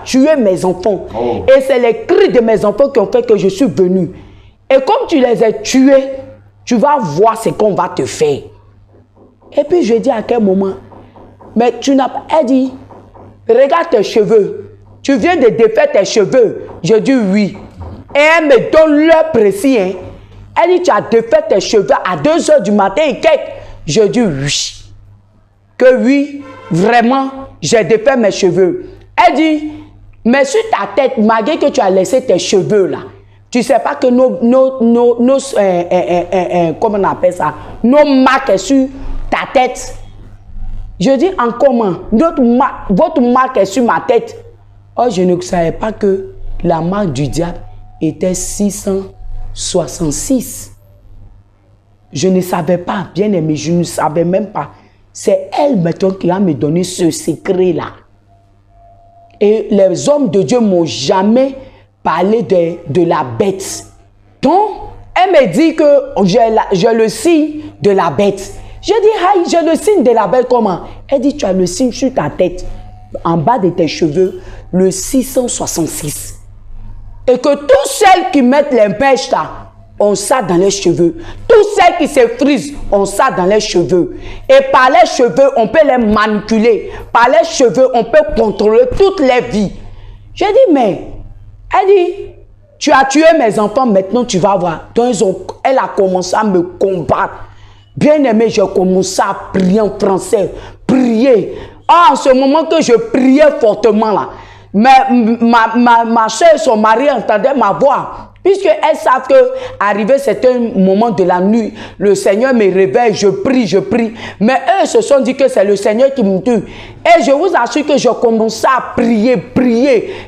tué mes enfants. Oh. Et c'est les cris de mes enfants qui ont fait que je suis venu. Et comme tu les as tués, tu vas voir ce qu'on va te faire. Et puis je dis à quel moment, mais tu n'as pas, elle dit, regarde tes cheveux, tu viens de défaire tes cheveux. Je dis oui. Et elle me donne l'heure précise. Hein. Elle dit, tu as défait tes cheveux à 2 h du matin et quelques. Je dis oui. Que oui, vraiment, j'ai défait mes cheveux. Elle dit, mais sur ta tête, malgré que tu as laissé tes cheveux là, tu ne sais pas que comment on appelle ça, nos marques sur ta tête. Je dis en comment? Votre marque est sur ma tête. Oh, je ne savais pas que la marque du diable était 666. Je ne savais pas, bien aimé, je ne savais même pas. C'est elle maintenant qui a me donné ce secret-là. Et les hommes de Dieu ne m'ont jamais parlé de la bête. Donc, elle me dit que j'ai le signe de la bête. Je dis, aïe, j'ai le signe de la bête comment? Elle dit, tu as le signe sur ta tête, en bas de tes cheveux, le 666. Et que tous celles qui mettent les mèches là, on ça dans les cheveux. Tous celles qui se frisent, on ça dans les cheveux. Et par les cheveux, on peut les manipuler. Par les cheveux, on peut contrôler toutes les vies. J'ai dit, mais, elle dit, tu as tué mes enfants, maintenant tu vas voir. Donc, elle a commencé à me combattre. Bien aimé, j'ai commencé à prier en français. Prier. Ah, en ce moment que je priais fortement là, mais ma soeur et son mari entendaient ma voix. Puisqu'elles savent que, arrivé certains moments de la nuit, le Seigneur me réveille, je prie. Mais eux se sont dit que c'est le Seigneur qui me tue. Et je vous assure que je commençais à prier.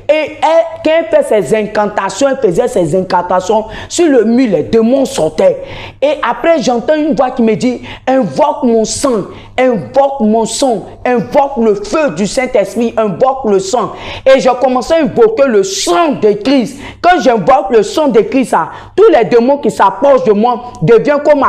Et quand elle fait ses incantations, elle faisait ses incantations sur le mur, les démons sortaient. Et après, j'entends une voix qui me dit, invoque mon sang, invoque le feu du Saint-Esprit, invoque le sang. Et je commençais à invoquer le sang de Christ. Quand j'invoque le sang de Christ, tous les démons qui s'approchent de moi deviennent comme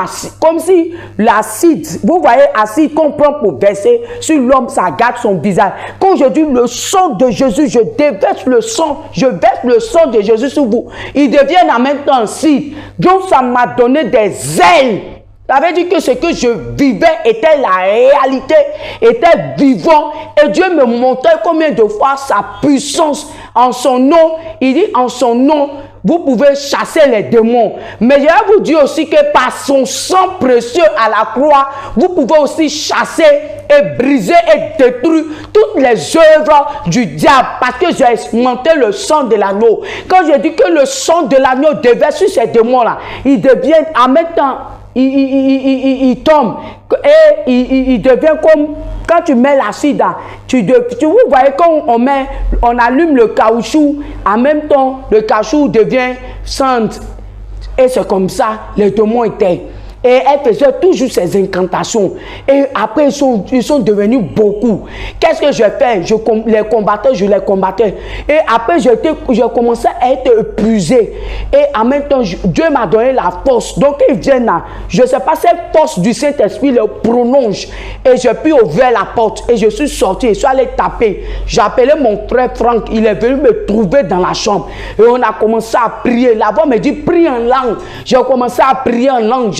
si l'acide, vous voyez, acide qu'on prend pour verser sur l'homme, ça garde son visage. Quand je dis le sang de Jésus, je déverse le sang, je verse le sang de Jésus sur vous. Ils deviennent en même temps acide. Donc ça m'a donné des ailes. Ça veut dire que ce que je vivais était la réalité, était vivant. Et Dieu me montrait combien de fois sa puissance en son nom. Il dit en son nom, vous pouvez chasser les démons. Mais je vais vous dire aussi que par son sang précieux à la croix, vous pouvez aussi chasser et briser et détruire toutes les œuvres du diable. Parce que j'ai expérimenté le sang de l'agneau. Quand je dis que le sang de l'agneau déverse sur ces démons-là, ils deviennent en même temps... Il tombe et il devient comme quand tu mets l'acide, vous voyez quand on allume le caoutchouc, en même temps le caoutchouc devient cendre et c'est comme ça les démons étaient. Et elle faisait toujours ses incantations. Et après, ils sont devenus beaucoup. Qu'est-ce que je fais? Je les combattais. Et après, je commençais à être épuisé. Et en même temps, Dieu m'a donné la force. Donc, ils viennent là. Je ne sais pas, cette force du Saint-Esprit le prolonge. Et j'ai pu ouvrir la porte. Et je suis sorti. Je suis allé taper. J'ai appelé mon frère Franck. Il est venu me trouver dans la chambre. Et on a commencé à prier. La voix me dit, prie en langue. J'ai commencé à prier en langue.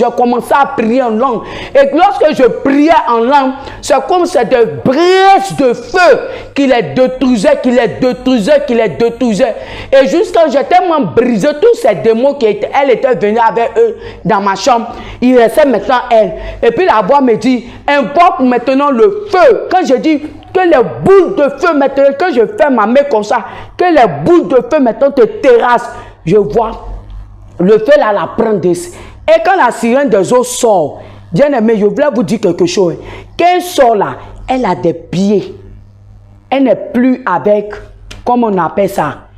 À prier en langue. Et lorsque je priais en langue, c'est comme c'est des braises de feu qui les détruisaient. Et juste quand j'ai tellement brisé tous ces démons elle était venue avec eux dans ma chambre, il restait maintenant elle. Et puis la voix me dit, invoque maintenant le feu. Quand je dis que les boules de feu maintenant, que je fais ma main comme ça, que les boules de feu maintenant te terrassent, je vois le feu là la prendre. Et quand la sirène des eaux sort, bien aimé, je voulais vous dire quelque chose. Quand elle sort là, elle a des pieds. Elle n'est plus avec, comment on appelle ça,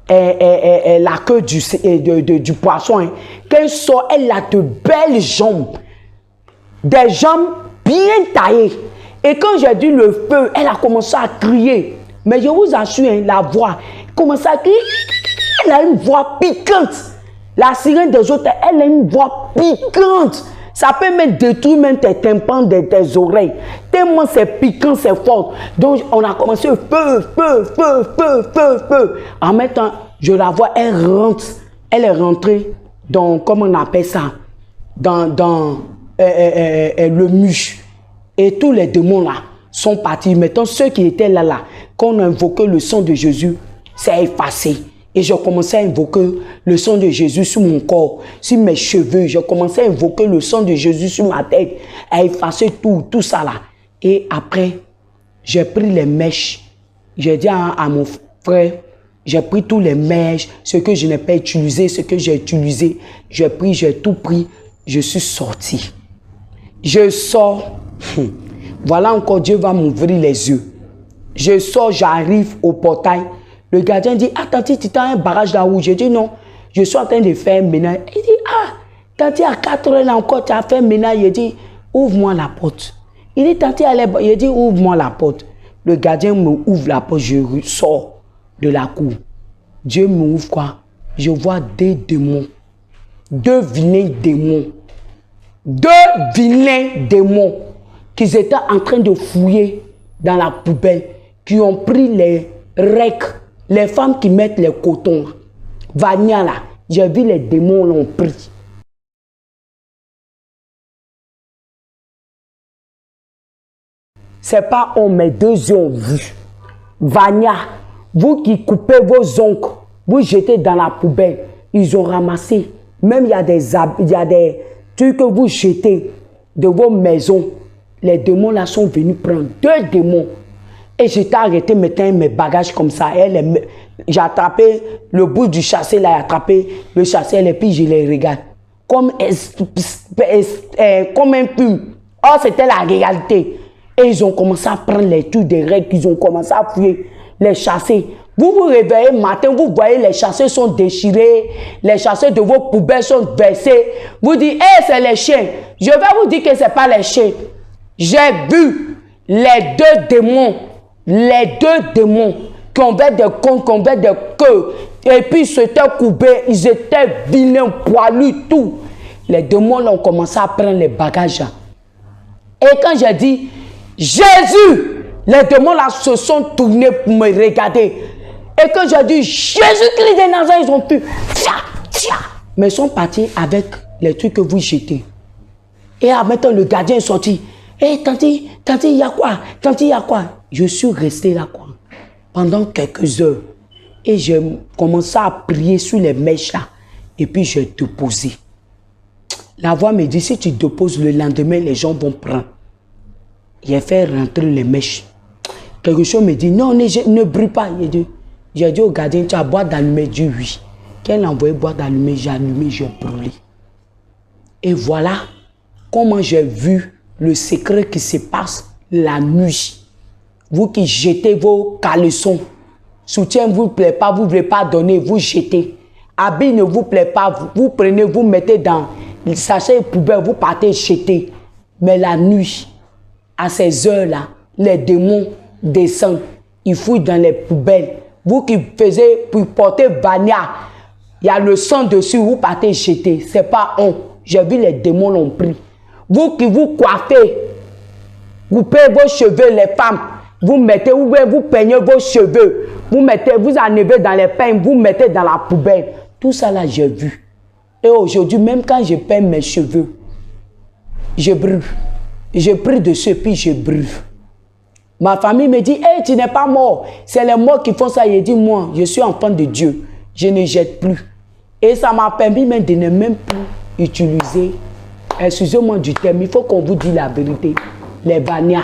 la queue du poisson. Quand elle sort, elle a de belles jambes. Des jambes bien taillées. Et quand j'ai dit le feu, elle a commencé à crier. Mais je vous assure, la voix, commence à crier. Elle a une voix piquante. La sirène des autres, elle a une voix piquante. Ça peut même détruire même tes tympans de tes oreilles. Tellement c'est piquant, c'est fort. Donc on a commencé feu. En même temps, je la vois, elle rentre. Elle est rentrée dans, comment on appelle ça, dans le muche. Et tous les démons là sont partis. Maintenant, ceux qui étaient là, quand on a invoqué le sang de Jésus, c'est effacé. Et je commençais à invoquer le sang de Jésus sur mon corps, sur mes cheveux. Je commençais à invoquer le sang de Jésus sur ma tête, à effacer tout ça là. Et après, j'ai pris les mèches. J'ai dit à mon frère, j'ai pris tous les mèches, ce que je n'ai pas utilisé, ce que j'ai utilisé. J'ai pris, j'ai tout pris. Je suis sorti. Je sors. Voilà encore, Dieu va m'ouvrir les yeux. Je sors, j'arrive au portail. Le gardien dit, ah, Tanti, tu as un barrage là-haut. Je dis, non, je suis en train de faire un ménage. Il dit, ah, Tanti, à 4 heures là encore, tu as fait un ménage. Il dit, ouvre-moi la porte. Il dit, Tanti, allez, il dit, ouvre-moi la porte. Le gardien me ouvre la porte, je sors de la cour. Dieu me ouvre quoi? Je vois deux démons. Deux vilains démons. Deux vilains démons qui étaient en train de fouiller dans la poubelle, qui ont pris les recs. Les femmes qui mettent les cotons, Vania là, j'ai vu les démons l'ont pris. C'est pas on, mes deux yeux ont vu. Vania, vous qui coupez vos ongles, vous jetez dans la poubelle, ils ont ramassé. Même il y a des trucs que vous jetez de vos maisons. Les démons là sont venus prendre deux démons. Et j'étais arrêté mettant mes bagages comme ça. J'ai attrapé le bout du chassé, là, j'ai attrapé le chassé, et puis je les regarde. Comme un plume. Oh, c'était la réalité. Et ils ont commencé à prendre les trucs des règles, ils ont commencé à fouiller les chassés. Vous vous réveillez matin, vous voyez les chassés sont déchirés, les chassés de vos poubelles sont versés. Vous dites, hey, c'est les chiens. Je vais vous dire que ce n'est pas les chiens. J'ai vu les deux démons qui ont des cônes, qui ont des queues, et puis ils s'étaient coupés, ils étaient vilains, poilus, tout. Les démons là, ont commencé à prendre les bagages. Et quand j'ai dit Jésus, les démons là se sont tournés pour me regarder. Et quand j'ai dit Jésus-Christ de Nazareth, ils ont pu, mais ils sont partis avec les trucs que vous jetez. Et maintenant le gardien est sorti. Hé, tanti, il y a quoi? Tanti, il y a quoi? Je suis resté là quoi, pendant quelques heures. Et j'ai commencé à prier sur les mèches là. Et puis j'ai déposé. La voix me dit, si tu déposes le lendemain, les gens vont prendre. J'ai fait rentrer les mèches. Quelque chose me dit, non, ne brûle pas. J'ai dit au gardien, tu as boîte d'allumé? Du oui. Qu'elle a envoyé boîte d'allumé, j'ai allumé, j'ai brûlé. Et voilà comment j'ai vu le secret qui se passe la nuit. Vous qui jetez vos caleçons, soutien ne vous plaît pas, vous ne voulez pas donner, vous jetez. Habit ne vous plaît pas, vous prenez, vous mettez dans le sachet poubelle, vous partez jeter. Mais la nuit, à ces heures-là, les démons descendent, ils fouillent dans les poubelles. Vous qui faisiez pour porter Vania, il y a le sang dessus, vous partez jeter. Ce n'est pas on. J'ai vu les démons l'ont pris. Vous qui vous coiffez, vous peignez vos cheveux, les femmes, vous mettez, vous peignez vos cheveux, vous enlevez dans les peignes, vous mettez dans la poubelle. Tout ça là, j'ai vu. Et aujourd'hui, même quand je peigne mes cheveux, je brûle. Je prie dessus, puis je brûle. Ma famille me dit, hey, tu n'es pas mort. C'est les morts qui font ça. Je dis, moi, je suis enfant de Dieu. Je ne jette plus. Et ça m'a permis même de ne même plus utiliser, excusez-moi du terme, il faut qu'on vous dise la vérité, les vanias.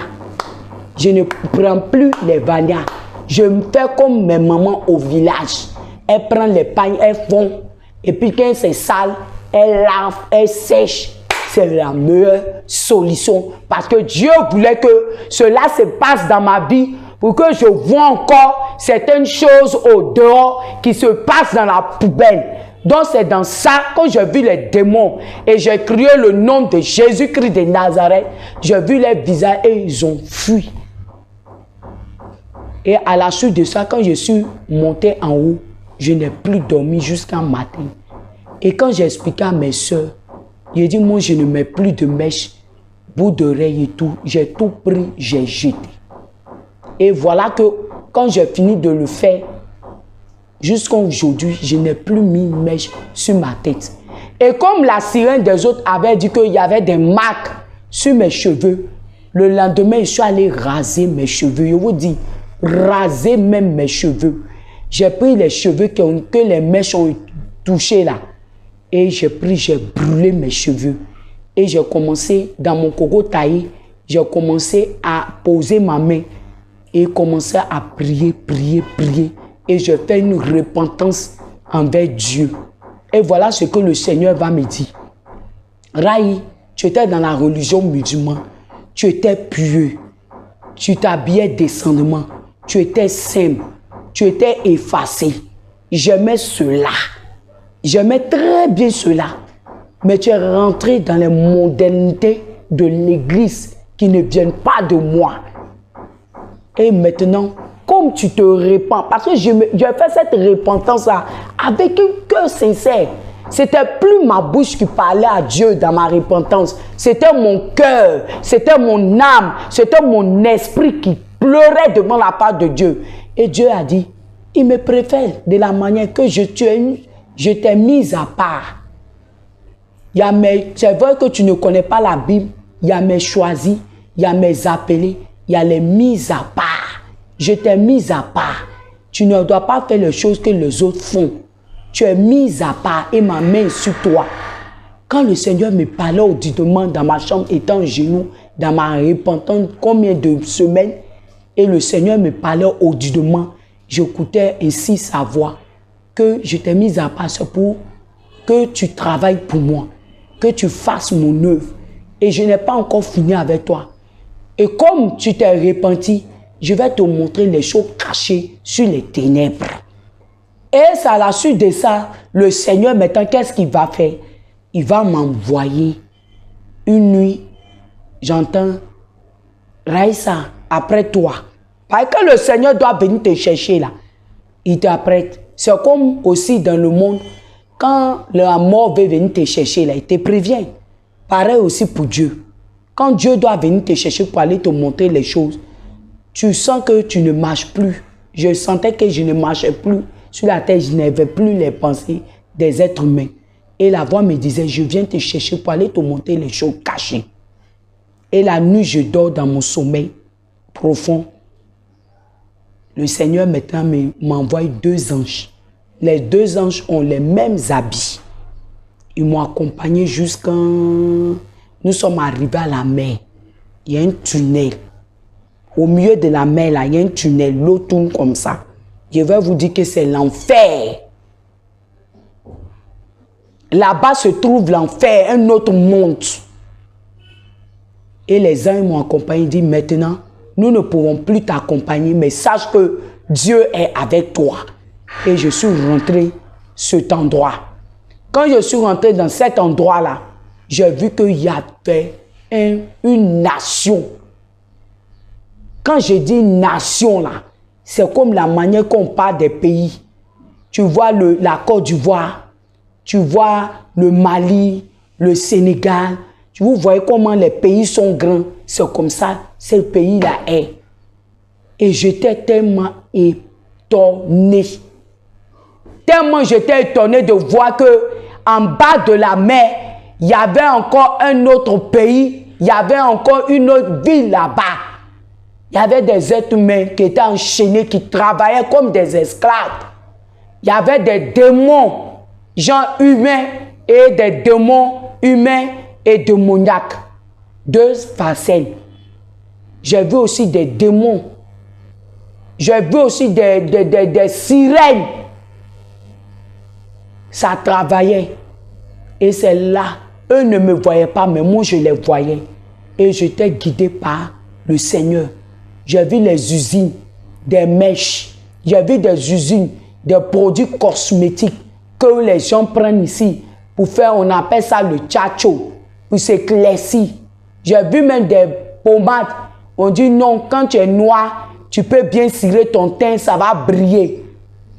Je ne prends plus les vanias. Je me fais comme mes mamans au village. Elles prennent les pagnes, elles font. Et puis quand c'est sale, elles lavent, elles sèchent. C'est la meilleure solution. Parce que Dieu voulait que cela se passe dans ma vie pour que je vois encore certaines choses au dehors qui se passent dans la poubelle. Donc c'est dans ça que j'ai vu les démons et j'ai crié le nom de Jésus-Christ de Nazareth. J'ai vu les visages et ils ont fui. Et à la suite de ça, quand je suis monté en haut, je n'ai plus dormi jusqu'à matin. Et quand j'ai expliqué à mes soeurs, j'ai dit, moi je ne mets plus de mèches, bout d'oreille et tout. J'ai tout pris, j'ai jeté. Et voilà que quand j'ai fini de le faire, jusqu'à aujourd'hui, je n'ai plus mis une mèche sur ma tête. Et comme la sirène des autres avait dit qu'il y avait des marques sur mes cheveux, le lendemain, je suis allé raser mes cheveux. Je vous dis, raser même mes cheveux. J'ai pris les cheveux que les mèches ont touchés là. Et j'ai brûlé mes cheveux. Et j'ai commencé, dans mon coco taillé, j'ai commencé à poser ma main et commencer à prier, prier, prier. Et je fais une repentance envers Dieu. Et voilà ce que le Seigneur va me dire. Raï, tu étais dans la religion musulmane. Tu étais pieux. Tu t'habillais décemment. Tu étais simple. Tu étais effacé. J'aimais cela. J'aimais très bien cela. Mais tu es rentré dans les modernités de l'église qui ne viennent pas de moi. Et maintenant, comme tu te répands, parce que je fais cette repentance-là avec un cœur sincère. C'était plus ma bouche qui parlait à Dieu dans ma repentance. C'était mon cœur, c'était mon âme, c'était mon esprit qui pleurait devant la part de Dieu. Et Dieu a dit, il me préfère de la manière que je t'ai mise à part. C'est vrai que tu ne connais pas la Bible, il y a mes choisis, il y a mes appelés, il y a les mises à part. Je t'ai mise à part. Tu ne dois pas faire les choses que les autres font. Tu es mise à part et ma main est sur toi. Quand le Seigneur me parlait auditement dans ma chambre, étant genoux, dans ma repentance, combien de semaines, Et le Seigneur me parlait audiblement. J'écoutais ainsi sa voix. Que je t'ai mise à part pour que tu travailles pour moi. Que tu fasses mon œuvre. Et je n'ai pas encore fini avec toi. Et comme tu t'es repenti, je vais te montrer les choses cachées sur les ténèbres. Et c'est à la suite de ça, le Seigneur maintenant, qu'est-ce qu'il va faire? Il va m'envoyer une nuit. J'entends, Raïssa, après toi. Parce que le Seigneur doit venir te chercher là. Il t'apprête. C'est comme aussi dans le monde, quand la mort veut venir te chercher là, il te prévient. Pareil aussi pour Dieu. Quand Dieu doit venir te chercher pour aller te montrer les choses, tu sens que tu ne marches plus. Je sentais que je ne marchais plus sur la terre, je n'avais plus les pensées des êtres humains. Et la voix me disait, je viens te chercher pour aller te montrer les choses cachées. Et la nuit, je dors dans mon sommeil profond. Le Seigneur maintenant m'envoie 2 anges. Les 2 anges ont les mêmes habits. Ils m'ont accompagné jusqu'à... Nous sommes arrivés à la mer. Il y a un tunnel. Au milieu de la mer, là, il y a un tunnel. L'eau tourne comme ça. Je vais vous dire que c'est l'enfer. Là-bas se trouve l'enfer, un autre monde. Et les anges m'ont accompagné et dit, maintenant, nous ne pouvons plus t'accompagner, mais sache que Dieu est avec toi. Et je suis rentré cet endroit. Quand je suis rentré dans cet endroit-là, j'ai vu qu'il y avait une nation. Quand je dis nation, là, c'est comme la manière qu'on parle des pays. Tu vois la Côte d'Ivoire, tu vois le Mali, le Sénégal. Vous voyez comment les pays sont grands. C'est comme ça, ce pays-là est. Et j'étais tellement étonné. Tellement j'étais étonné de voir que en bas de la mer, il y avait encore un autre pays. Il y avait encore une autre ville là-bas. Il y avait des êtres humains qui étaient enchaînés, qui travaillaient comme des esclaves. Il y avait des démons, gens humains et des démons humains et démoniaques. 2 facettes. J'ai vu aussi des démons. J'ai vu aussi des sirènes. Ça travaillait. Et c'est là, eux ne me voyaient pas, mais moi je les voyais. Et j'étais guidé par le Seigneur. J'ai vu les usines, des mèches. J'ai vu des usines, des produits cosmétiques que les gens prennent ici pour faire, on appelle ça le tchatcho, pour s'éclaircir. J'ai vu même des pommades. On dit non, quand tu es noir, tu peux bien cirer ton teint, ça va briller.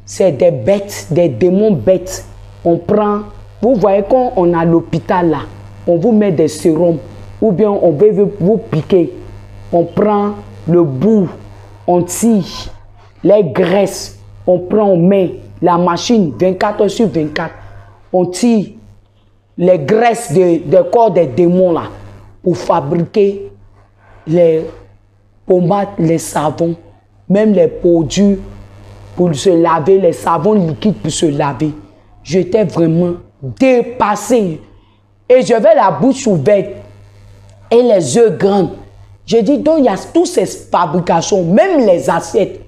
C'est des bêtes, des démons bêtes. On prend, vous voyez quand on a l'hôpital là, on vous met des sérums ou bien on veut vous piquer. On prend le bout, on tire les graisses, on prend, on met la machine 24 heures sur 24. On tire les graisses des corps des démons là pour fabriquer les pommades, les savons, même les produits pour se laver, les savons liquides pour se laver. J'étais vraiment dépassé. Et j'avais la bouche ouverte et les yeux grands. J'ai dit, donc il y a toutes ces fabrications, même les assiettes,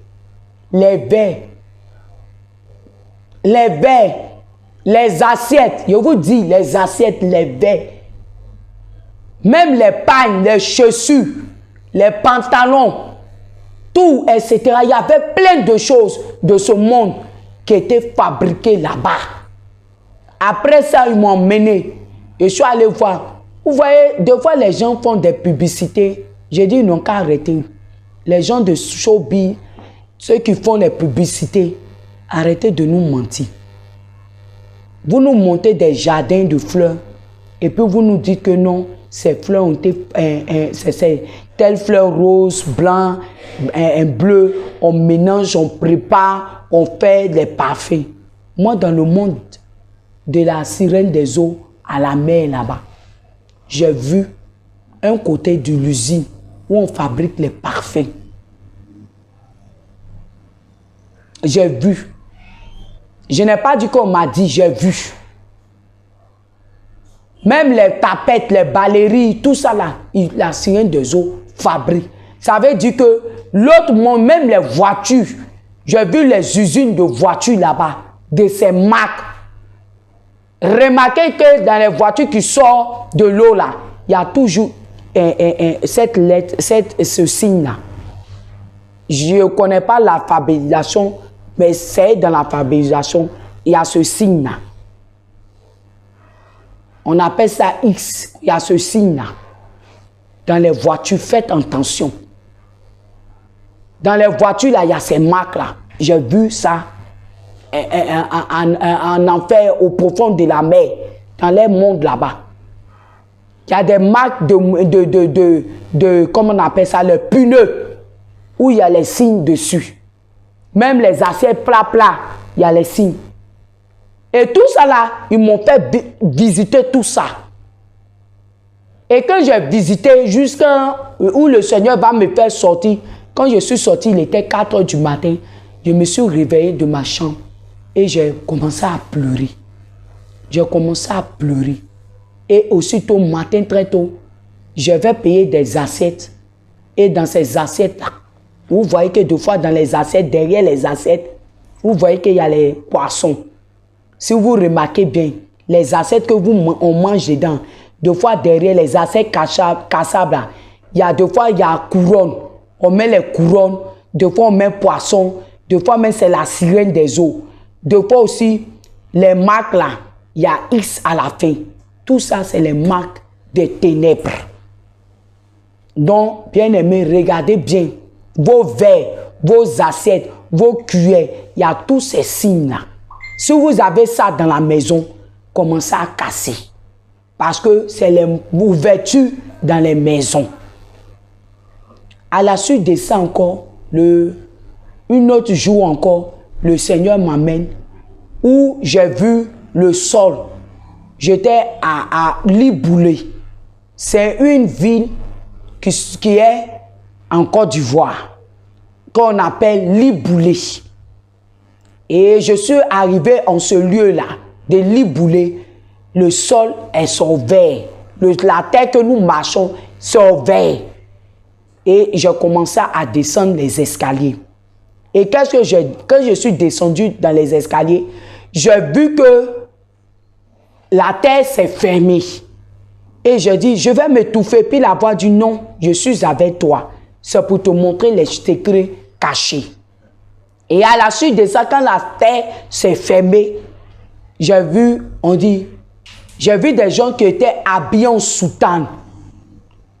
les verres, les assiettes, je vous dis, les assiettes, les verres, même les pagnes, les chaussures, les pantalons, tout, etc. Il y avait plein de choses de ce monde qui étaient fabriquées là-bas. Après ça, ils m'ont emmené. Et je suis allé voir. Vous voyez, des fois, les gens font des publicités. J'ai dit, ils n'ont qu'à arrêter. Les gens de showbiz, ceux qui font les publicités, arrêtez de nous mentir. Vous nous montez des jardins de fleurs et puis vous nous dites que non, ces fleurs ont été, c'est telle fleur rose, blanc, bleu, on mélange, on prépare, on fait des parfums. Moi, dans le monde de la sirène des eaux à la mer là-bas, j'ai vu un côté de l'usine où on fabrique les parfums. J'ai vu. Je n'ai pas dit qu'on m'a dit, j'ai vu. Même les tapettes, les ballerines, tout ça là, la sirène des eaux fabrique. Ça veut dire que l'autre monde, même les voitures, j'ai vu les usines de voitures là-bas, de ces marques. Remarquez que dans les voitures qui sortent de l'eau là, il y a toujours cette lettre, ce signe-là. Je ne connais pas la fabrication, mais c'est dans la fabrication, il y a ce signe-là. On appelle ça X, il y a ce signe-là. Dans les voitures, faites attention. Dans les voitures, là, il y a ces marques-là. J'ai vu ça en enfer, au profond de la mer, dans les mondes là-bas. Il y a des marques de comment on appelle ça, le pneus, où il y a les signes dessus. Même les assiettes plats, il y a les signes. Et tout ça là, ils m'ont fait visiter tout ça. Et quand j'ai visité jusqu'à où le Seigneur va me faire sortir, quand je suis sorti, il était 4 h du matin, je me suis réveillé de ma chambre et j'ai commencé à pleurer. J'ai commencé à pleurer. Et aussitôt, matin très tôt, je vais payer des assiettes. Et dans ces assiettes-là, vous voyez que des fois dans les assiettes, derrière les assiettes, vous voyez qu'il y a les poissons. Si vous remarquez bien, les assiettes que on mange dedans, des fois derrière les assiettes cassables, il y a des fois il y a couronne. On met les couronnes, des fois on met poisson, des fois même c'est la sirène des eaux. Des fois aussi, les marques là, il y a X à la fin. Tout ça, c'est les marques des ténèbres. Donc, bien aimé, regardez bien vos verres, vos assiettes, vos cuillères. Il y a tous ces signes-là. Si vous avez ça dans la maison, commencez à casser. Parce que c'est les ouvertures dans les maisons. À la suite de ça encore, une autre jour encore, le Seigneur m'amène où j'ai vu le sol. J'étais à Liboulé. C'est une ville qui est en Côte d'Ivoire, qu'on appelle Liboulé. Et je suis arrivé en ce lieu-là, de Liboulé. Le sol est son vert. La terre que nous marchons, c'est vert. Et j'ai commencé à descendre les escaliers. Et quand je suis descendu dans les escaliers, j'ai vu que la terre s'est fermée. Et je dis, je vais m'étouffer. Puis la voix dit, non, je suis avec toi. C'est pour te montrer les secrets cachés. Et à la suite de ça, quand la terre s'est fermée, j'ai vu des gens qui étaient habillés en soutane.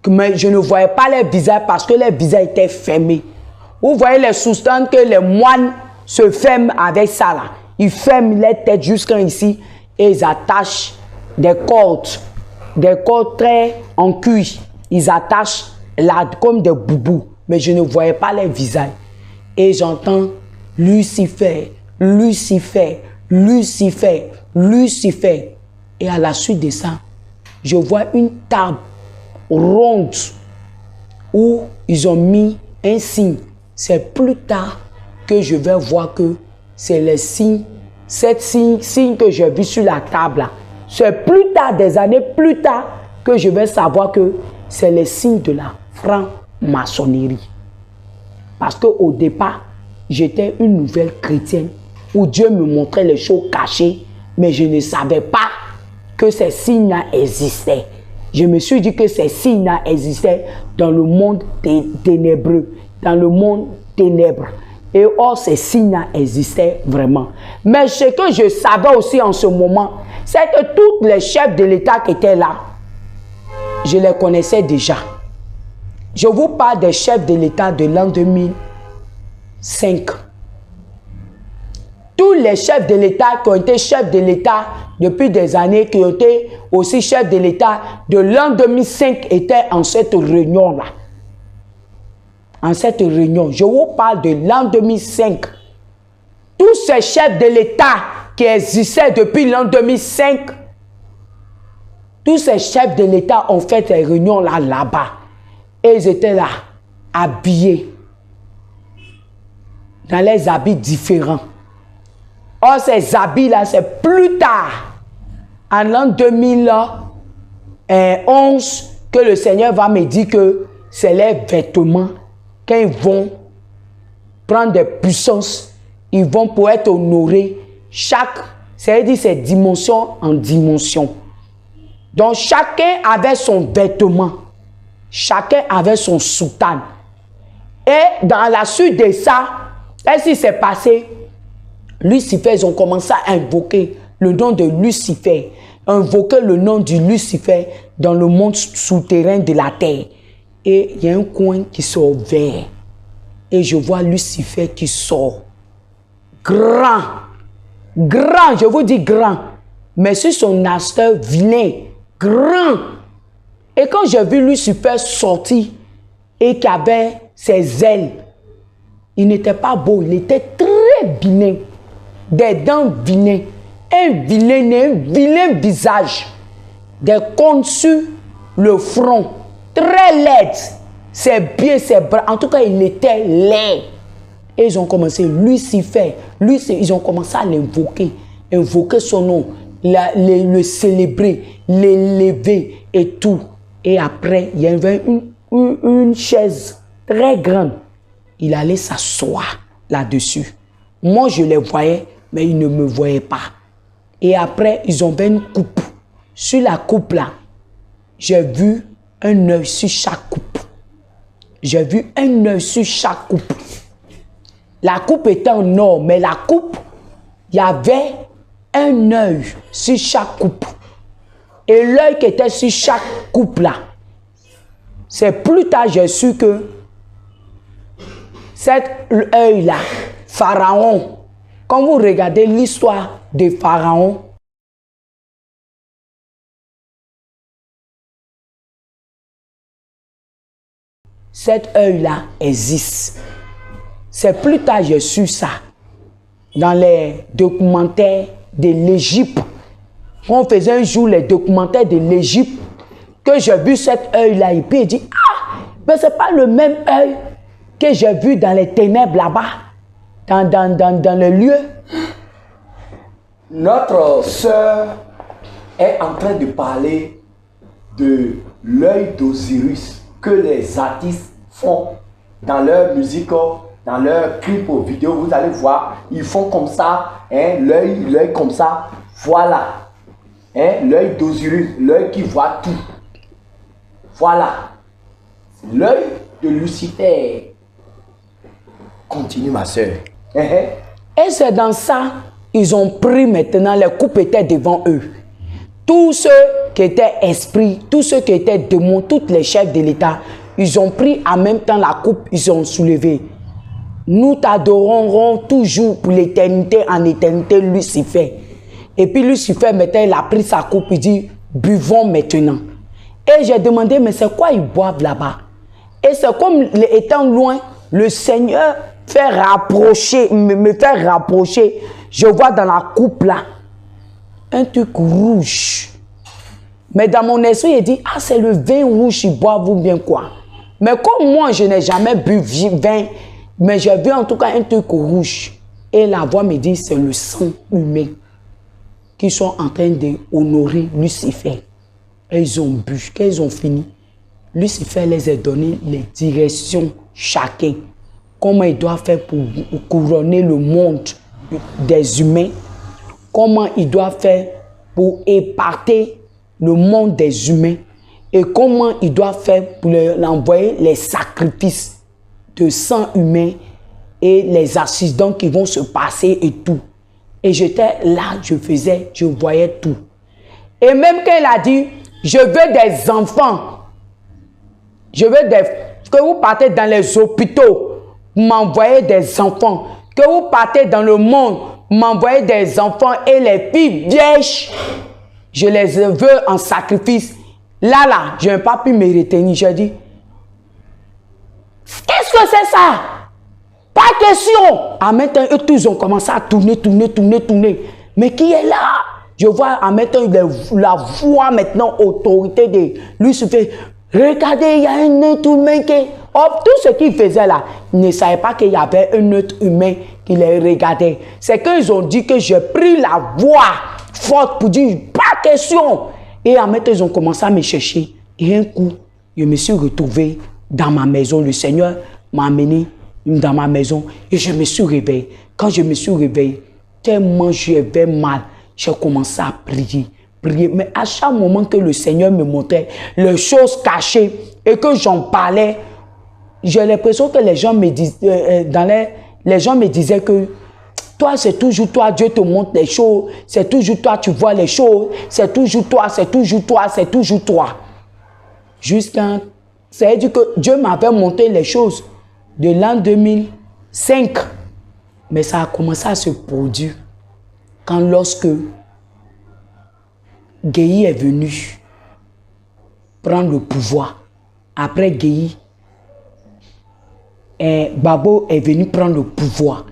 Mais je ne voyais pas les visages parce que les visages étaient fermés. Vous voyez les soutanes que les moines se ferment avec ça là. Ils ferment les têtes jusqu'à ici et ils attachent des cordes très en cuir. Ils attachent là comme des boubous. Mais je ne voyais pas les visages. Et j'entends Lucifer, Lucifer, Lucifer, Lucifer. Et à la suite de ça, je vois une table ronde où ils ont mis un signe. C'est plus tard que je vais voir que c'est le signe, cette signe que j'ai vu sur la table. C'est plus tard, des années plus tard, que je vais savoir que c'est le signe de la franc-maçonnerie. Parce qu'au départ, j'étais une nouvelle chrétienne où Dieu me montrait les choses cachées, mais je ne savais pas que ces signes-là existaient. Je me suis dit que ces signes-là existaient dans le monde ténébreux, dans le monde ténèbres. Et or, ces signes-là existaient vraiment. Mais ce que je savais aussi en ce moment, c'est que tous les chefs de l'État qui étaient là, je les connaissais déjà. Je vous parle des chefs de l'État de l'an 2005. Tous les chefs de l'État qui ont été chefs de l'État depuis des années, qui ont été aussi chefs de l'État de l'an 2005, étaient en cette réunion-là. En cette réunion, je vous parle de l'an 2005. Tous ces chefs de l'État qui existaient depuis l'an 2005, tous ces chefs de l'État ont fait ces réunions-là, là-bas. Et ils étaient là, habillés, dans les habits différents. Or, ces habits-là, c'est plus tard, en l'an 2011, que le Seigneur va me dire que c'est les vêtements quand ils vont prendre des puissances, ils vont pour être honorés. C'est-à-dire c'est dimension en dimension. Donc chacun avait son vêtement. Chacun avait son soutane. Et dans la suite de ça, qu'est-ce qui s'est passé? Lucifer, ils ont commencé à invoquer le nom de Lucifer. Invoquer le nom du Lucifer dans le monde souterrain de la terre. Et il y a un coin qui sort vert. Et je vois Lucifer qui sort. Grand. Grand, je vous dis grand. Mais sur son aspect vilain. Grand. Et quand j'ai vu Lucifer sortir et qu'il avait ses ailes, il n'était pas beau, il était très vilain. Des dents vilaines. Un vilain visage. Des cônes sur le front. Très laid. Ses pieds, ses bras. En tout cas, il était laid. Et ils ont commencé, Lucifer, ils ont commencé à l'invoquer. Invoquer son nom. Le célébrer. L'élever et tout. Et après, il y avait une chaise très grande. Il allait s'asseoir là-dessus. Moi, je les voyais, mais ils ne me voyaient pas. Et après, ils ont fait une coupe. Sur la coupe là, j'ai vu un œil sur chaque coupe. J'ai vu un œil sur chaque coupe. La coupe était en or, mais la coupe, il y avait un œil sur chaque coupe. Et l'œil qui était sur chaque coupe là, c'est plus tard j'ai su que cet œil là, Pharaon, quand vous regardez l'histoire de Pharaon, cet œil-là existe. C'est plus tard j'ai su ça. Dans les documentaires de l'Égypte. On faisait un jour les documentaires de l'Égypte. Que j'ai vu cet œil-là. Et puis il dit, ah, mais ce n'est pas le même œil que j'ai vu dans les ténèbres là-bas. Dans le lieu. Notre sœur est en train de parler de l'œil d'Osiris que les artistes font dans leur musique, dans leur clip ou vidéo. Vous allez voir, ils font comme ça, hein, l'œil comme ça. Voilà, hein, l'œil d'Osiris, l'œil qui voit tout. Voilà, l'œil de Lucifer. Continue ma soeur. Et c'est dans ça, ils ont pris maintenant, les coupes étaient devant eux. Tous ceux qui étaient esprits, tous ceux qui étaient démons, tous les chefs de l'État, ils ont pris en même temps la coupe, ils ont soulevé. Nous t'adorerons toujours pour l'éternité en éternité, Lucifer. Et puis Lucifer, maintenant, il a pris sa coupe, il dit, buvons maintenant. Et j'ai demandé, mais c'est quoi ils boivent là-bas? Et c'est comme, étant loin, le Seigneur fait rapprocher, me fait rapprocher. Je vois dans la coupe là, un truc rouge. Mais dans mon esprit, il dit, ah, c'est le vin rouge, ils boivent ou bien quoi? Mais comme moi, je n'ai jamais bu vin, mais j'ai vu en tout cas un truc rouge. Et la voix me dit, c'est le sang humain qui sont en train d'honorer Lucifer. Et ils ont bu. Quand ils ont fini, Lucifer les a donné les directions chacun. Comment il doit faire pour couronner le monde des humains. Comment il doit faire pour éparter le monde des humains. Et comment il doit faire pour l'envoyer les sacrifices de sang humain et les accidents qui vont se passer et tout. Et j'étais là, je voyais tout. Et même quand il a dit, je veux des enfants, je veux que vous partez dans les hôpitaux, m'envoyez des enfants, que vous partez dans le monde, m'envoyez des enfants et les filles vierges, je les veux en sacrifice. Là, je n'ai pas pu me retenir. J'ai dit, qu'est-ce que c'est ça? Pas question. En même temps, eux tous ont commencé à tourner. Mais qui est là? Je vois en même temps la voix maintenant, autorité de Lucifer. Regardez, il y a un être humain qui... Oh, tout ce qu'il faisait là, ils ne savaient pas qu'il y avait un être humain qui les regardait. C'est qu'ils ont dit que j'ai pris la voix forte pour dire, pas question. Et en même temps, ils ont commencé à me chercher. Et un coup, je me suis retrouvé dans ma maison. Le Seigneur m'a amené dans ma maison et je me suis réveillé. Quand je me suis réveillé, tellement j'avais mal, j'ai commencé à prier. Mais à chaque moment que le Seigneur me montrait les choses cachées et que j'en parlais, j'ai l'impression que les gens me disaient, les gens me disaient que toi, c'est toujours toi, Dieu te montre les choses, c'est toujours toi, tu vois les choses, c'est toujours toi, c'est toujours toi, c'est toujours toi. Jusqu'à, ça veut dire que Dieu m'avait montré les choses de l'an 2005, mais ça a commencé à se produire quand lorsque Guéhi est venu prendre le pouvoir. Après Guéhi, Babo est venu prendre le pouvoir.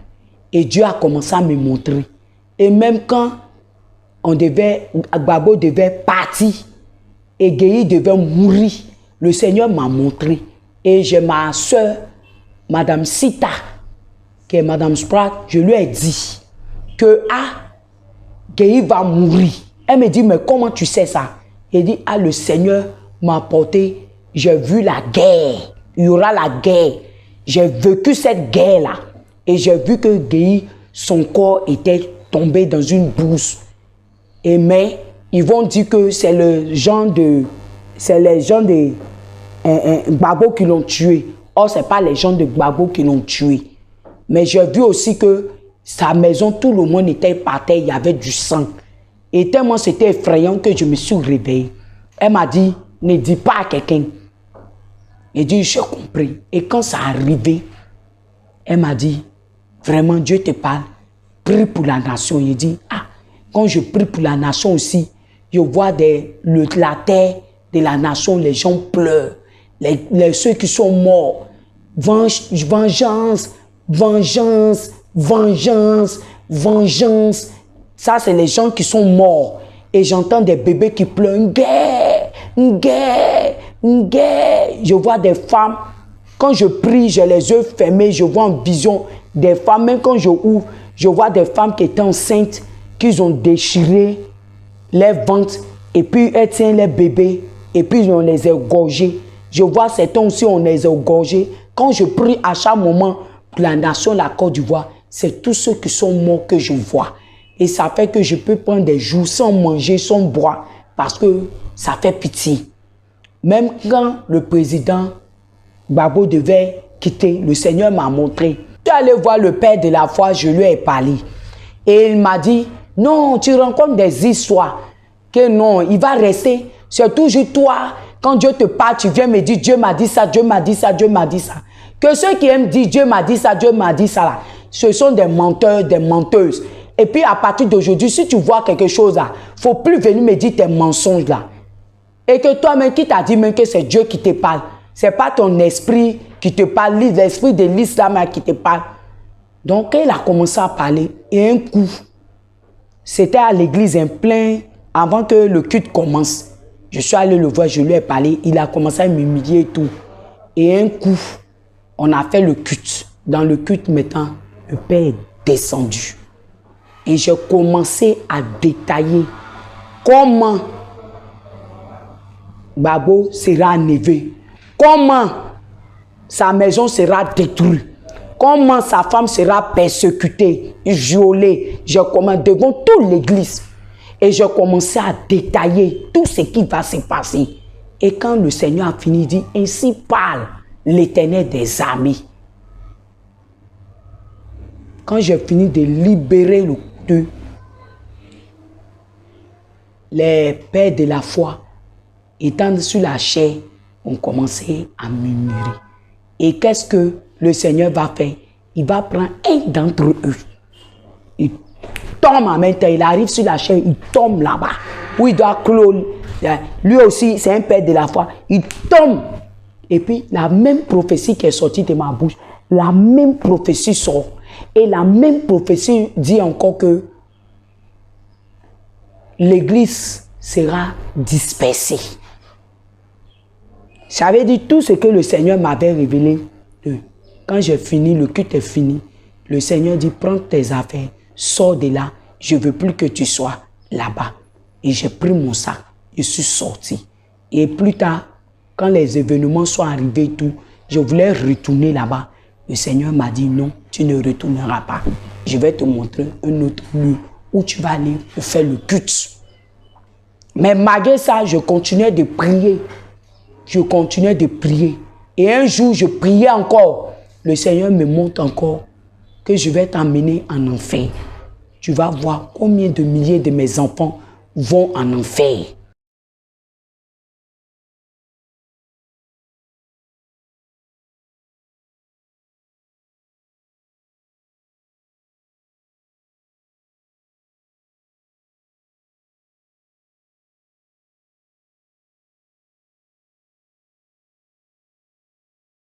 Et Dieu a commencé à me montrer. Et même quand Babo devait partir et Guéhi devait mourir, le Seigneur m'a montré. Et j'ai ma soeur, Madame Sita, qui est Madame Spratt, je lui ai dit que Guéhi va mourir. Elle me dit, mais comment tu sais ça? Elle dit, le Seigneur m'a apporté, j'ai vu la guerre. Il y aura la guerre. J'ai vécu cette guerre-là. Et j'ai vu que Guéhi, son corps était tombé dans une bourse. Mais ils vont dire que c'est les gens de Gbagbo qui l'ont tué. Or, ce n'est pas les gens de Gbagbo qui l'ont tué. Mais j'ai vu aussi que sa maison, tout le monde était par terre, il y avait du sang. Et tellement c'était effrayant que je me suis réveillé. Elle m'a dit, ne dis pas à quelqu'un. J'ai dit, j'ai compris. Et quand ça arrivé, elle m'a dit, vraiment, Dieu te parle, prie pour la nation. Il dit, quand je prie pour la nation aussi, je vois la terre de la nation, les gens pleurent. Ceux qui sont morts, vengeance, vengeance, vengeance, vengeance. Ça, c'est les gens qui sont morts. Et j'entends des bébés qui pleurent, une guerre, une guerre, une guerre. Je vois des femmes, quand je prie, j'ai les yeux fermés, je vois en vision des femmes. Même quand je ouvre, je vois des femmes qui étaient enceintes, qui ont déchiré les ventres, et puis elles tiennent les bébés, et puis on les a égorgés. Je vois certains aussi, on les a égorgés. Quand je prie à chaque moment pour la nation, la Côte d'Ivoire, c'est tous ceux qui sont morts que je vois. Et ça fait que je peux prendre des jours sans manger, sans boire, parce que ça fait pitié. Même quand le président Gbagbo devait quitter, le Seigneur m'a montré. Tu es allé voir le père de la foi, je lui ai parlé. Et il m'a dit, non, tu rencontres des histoires, que non, il va rester. C'est toujours toi, quand Dieu te parle, tu viens me dire, Dieu m'a dit ça, Dieu m'a dit ça, Dieu m'a dit ça. Que ceux qui aiment dire, Dieu m'a dit ça, Dieu m'a dit ça, là, ce sont des menteurs, des menteuses. Et puis à partir d'aujourd'hui, si tu vois quelque chose là, il ne faut plus venir me dire tes mensonges là. Et que toi-même qui t'a dit même que c'est Dieu qui te parle. Ce n'est pas ton esprit qui te parle, l'esprit de l'islam qui te parle. Donc il a commencé à parler. Et un coup, c'était à l'église en plein, avant que le culte commence. Je suis allé le voir, je lui ai parlé. Il a commencé à m'humilier et tout. Et un coup, on a fait le culte. Dans le culte maintenant, le Père est descendu. Et j'ai commencé à détailler comment Babo sera enlevé, comment sa maison sera détruite, comment sa femme sera persécutée, violée. J'ai commencé devant toute l'église et j'ai commencé à détailler tout ce qui va se passer. Et quand le Seigneur a fini, il dit, ainsi parle l'Éternel des armées. Quand j'ai fini de libérer les pères de la foi, étant sur la chair, ont commencé à murmurer. Et qu'est-ce que le Seigneur va faire? Il va prendre un d'entre eux. Il tombe en même temps, il arrive sur la chair, il tombe là-bas. Où il doit clore. Lui aussi, c'est un père de la foi. Il tombe. Et puis, la même prophétie qui est sortie de ma bouche, la même prophétie sort. Et la même prophétie dit encore que l'église sera dispersée. Ça veut dire tout ce que le Seigneur m'avait révélé. Quand j'ai fini, le culte est fini. Le Seigneur dit, prends tes affaires, sors de là. Je ne veux plus que tu sois là-bas. Et j'ai pris mon sac. Je suis sorti. Et plus tard, quand les événements sont arrivés, tout, Je voulais retourner là-bas. Le Seigneur m'a dit non, tu ne retourneras pas. Je vais te montrer un autre lieu où tu vas aller faire le culte. Mais malgré ça, je continuais de prier. Je continuais de prier. Et un jour, je priais encore. Le Seigneur me montre encore que je vais t'emmener en enfer. Tu vas voir combien de milliers de mes enfants vont en enfer.